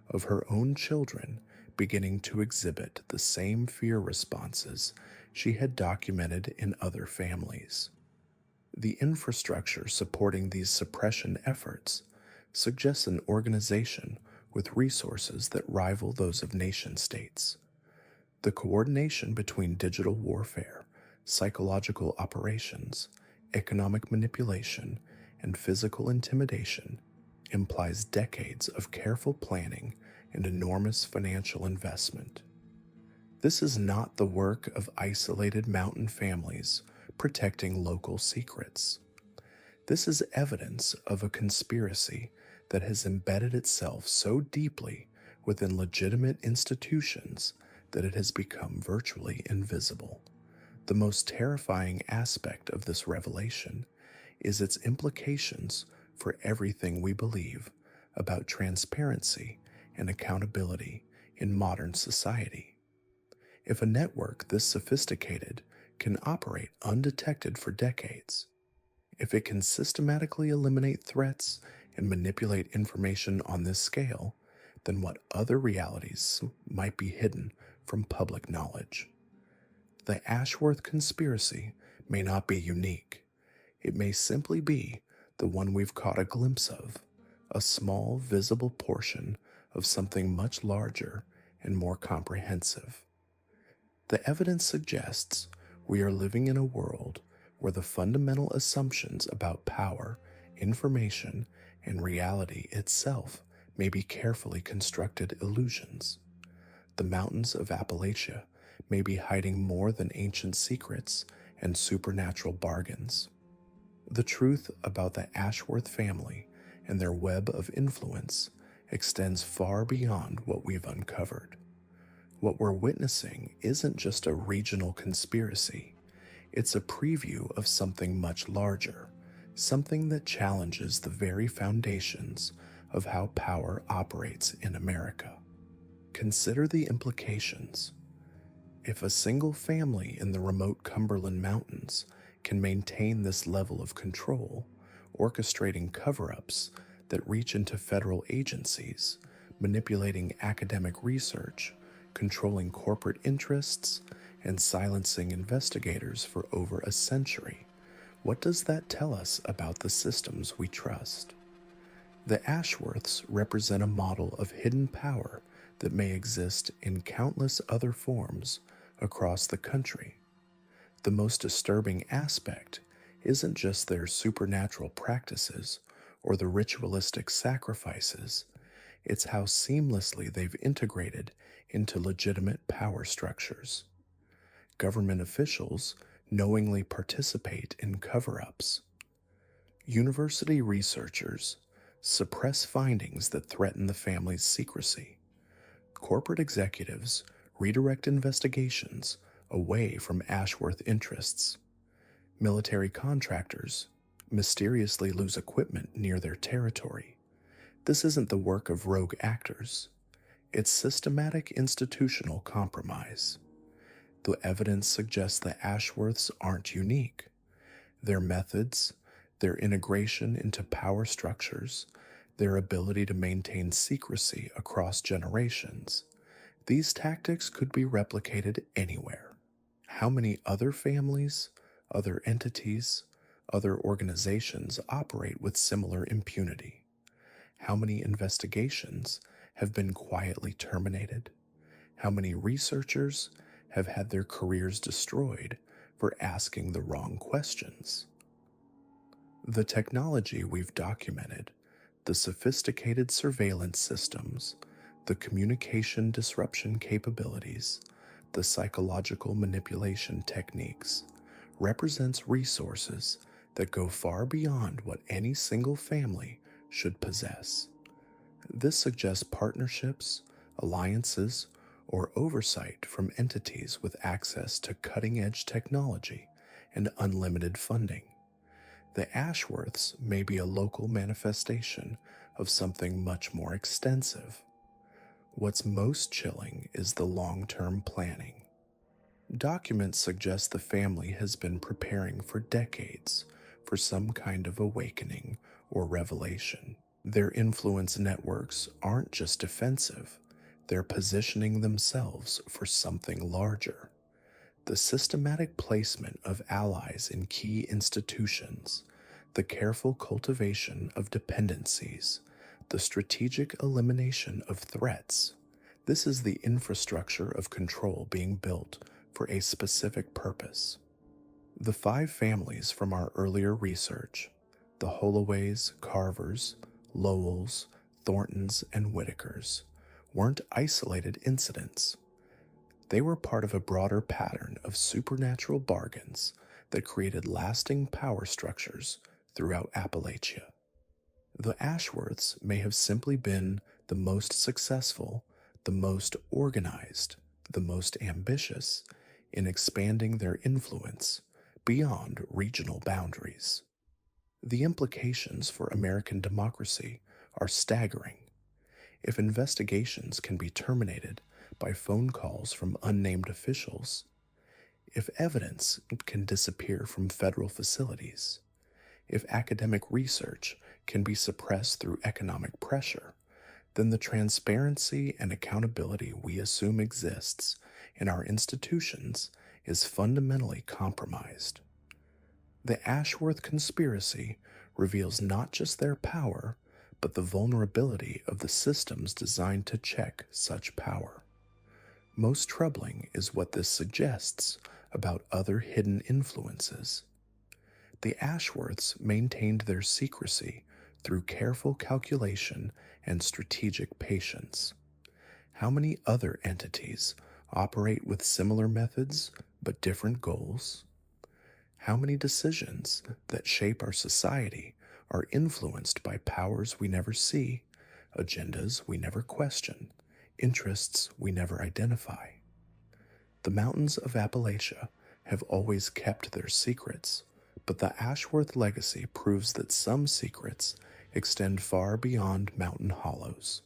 of her own children beginning to exhibit the same fear responses she had documented in other families. The infrastructure supporting these suppression efforts suggests an organization with resources that rival those of nation-states. The coordination between digital warfare, psychological operations, economic manipulation, and physical intimidation implies decades of careful planning and enormous financial investment. This is not the work of isolated mountain families protecting local secrets. This is evidence of a conspiracy that has embedded itself so deeply within legitimate institutions that it has become virtually invisible. The most terrifying aspect of this revelation is its implications for everything we believe about transparency and accountability in modern society. If a network this sophisticated can operate undetected for decades, if it can systematically eliminate threats and manipulate information on this scale, then what other realities might be hidden from public knowledge? The Ashworth conspiracy may not be unique. It may simply be the one we've caught a glimpse of, a small visible portion of something much larger and more comprehensive. The evidence suggests we are living in a world where the fundamental assumptions about power, information, and reality itself may be carefully constructed illusions. The mountains of Appalachia may be hiding more than ancient secrets and supernatural bargains. The truth about the Ashworth family and their web of influence extends far beyond what we've uncovered. What we're witnessing isn't just a regional conspiracy. It's a preview of something much larger, something that challenges the very foundations of how power operates in America. Consider the implications. If a single family in the remote Cumberland Mountains can maintain this level of control, orchestrating cover-ups that reach into federal agencies, manipulating academic research, controlling corporate interests, and silencing investigators for over a century, what does that tell us about the systems we trust? The Ashworths represent a model of hidden power that may exist in countless other forms across the country. The most disturbing aspect isn't just their supernatural practices or the ritualistic sacrifices, it's how seamlessly they've integrated into legitimate power structures. Government officials knowingly participate in cover-ups. University researchers suppress findings that threaten the family's secrecy. Corporate executives redirect investigations away from Ashworth interests. Military contractors mysteriously lose equipment near their territory. This isn't the work of rogue actors. It's systematic institutional compromise. The evidence suggests the Ashworths aren't unique. Their methods, their integration into power structures, their ability to maintain secrecy across generations, these tactics could be replicated anywhere. How many other families, other entities, other organizations operate with similar impunity? How many investigations have been quietly terminated? How many researchers have had their careers destroyed for asking the wrong questions? The technology we've documented, the sophisticated surveillance systems, the communication disruption capabilities, the psychological manipulation techniques, represents resources that go far beyond what any single family should possess. This suggests partnerships, alliances, or oversight from entities with access to cutting-edge technology and unlimited funding. The Ashworths may be a local manifestation of something much more extensive. What's most chilling is the long-term planning. Documents suggest the family has been preparing for decades for some kind of awakening or revelation. Their influence networks aren't just defensive, they're positioning themselves for something larger. The systematic placement of allies in key institutions, the careful cultivation of dependencies, the strategic elimination of threats. This is the infrastructure of control being built for a specific purpose. The 5 families from our earlier research, the Holloways, Carvers, Lowells, Thorntons, and Whitakers, weren't isolated incidents. They were part of a broader pattern of supernatural bargains that created lasting power structures throughout Appalachia. The Ashworths may have simply been the most successful, the most organized, the most ambitious in expanding their influence beyond regional boundaries. The implications for American democracy are staggering. If investigations can be terminated by phone calls from unnamed officials, if evidence can disappear from federal facilities, if academic research can be suppressed through economic pressure, then the transparency and accountability we assume exists in our institutions is fundamentally compromised. The Ashworth conspiracy reveals not just their power, but the vulnerability of the systems designed to check such power. Most troubling is what this suggests about other hidden influences. The Ashworths maintained their secrecy through careful calculation and strategic patience. How many other entities operate with similar methods but different goals? How many decisions that shape our society are influenced by powers we never see, agendas we never question, interests we never identify? The mountains of Appalachia have always kept their secrets, but the Ashworth legacy proves that some secrets extend far beyond mountain hollows.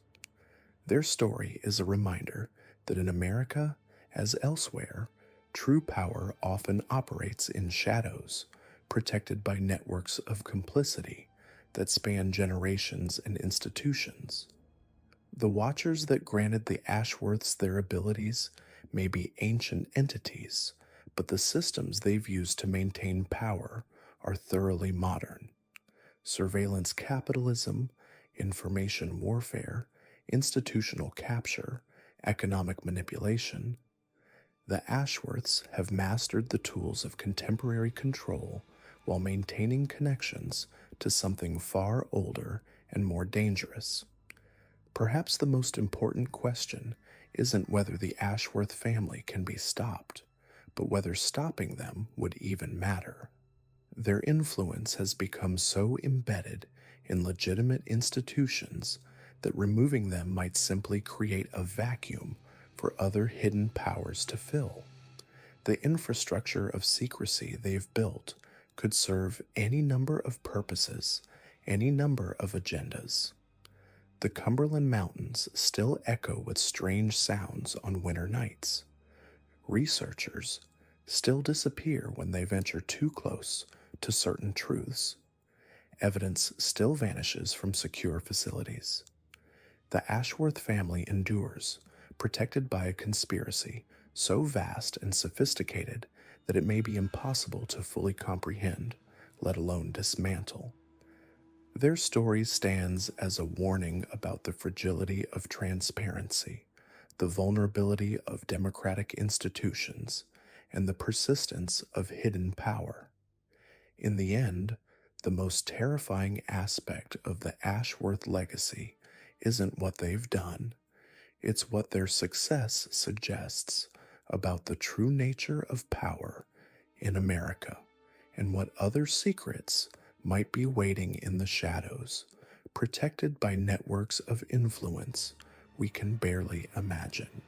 Their story is a reminder that in America, as elsewhere, true power often operates in shadows, protected by networks of complicity that span generations and institutions. The watchers that granted the Ashworths their abilities may be ancient entities, but the systems they've used to maintain power are thoroughly modern. Surveillance capitalism, information warfare, institutional capture, economic manipulation. The Ashworths have mastered the tools of contemporary control while maintaining connections to something far older and more dangerous. Perhaps the most important question isn't whether the Ashworth family can be stopped, but whether stopping them would even matter. Their influence has become so embedded in legitimate institutions that removing them might simply create a vacuum for other hidden powers to fill. The infrastructure of secrecy they've built could serve any number of purposes, any number of agendas. The Cumberland Mountains still echo with strange sounds on winter nights. Researchers still disappear when they venture too close to certain truths. Evidence still vanishes from secure facilities. The Ashworth family endures, protected by a conspiracy so vast and sophisticated that it may be impossible to fully comprehend, let alone dismantle. Their story stands as a warning about the fragility of transparency, the vulnerability of democratic institutions, and the persistence of hidden power. In the end, the most terrifying aspect of the Ashworth legacy isn't what they've done, it's what their success suggests about the true nature of power in America and what other secrets might be waiting in the shadows, protected by networks of influence we can barely imagine.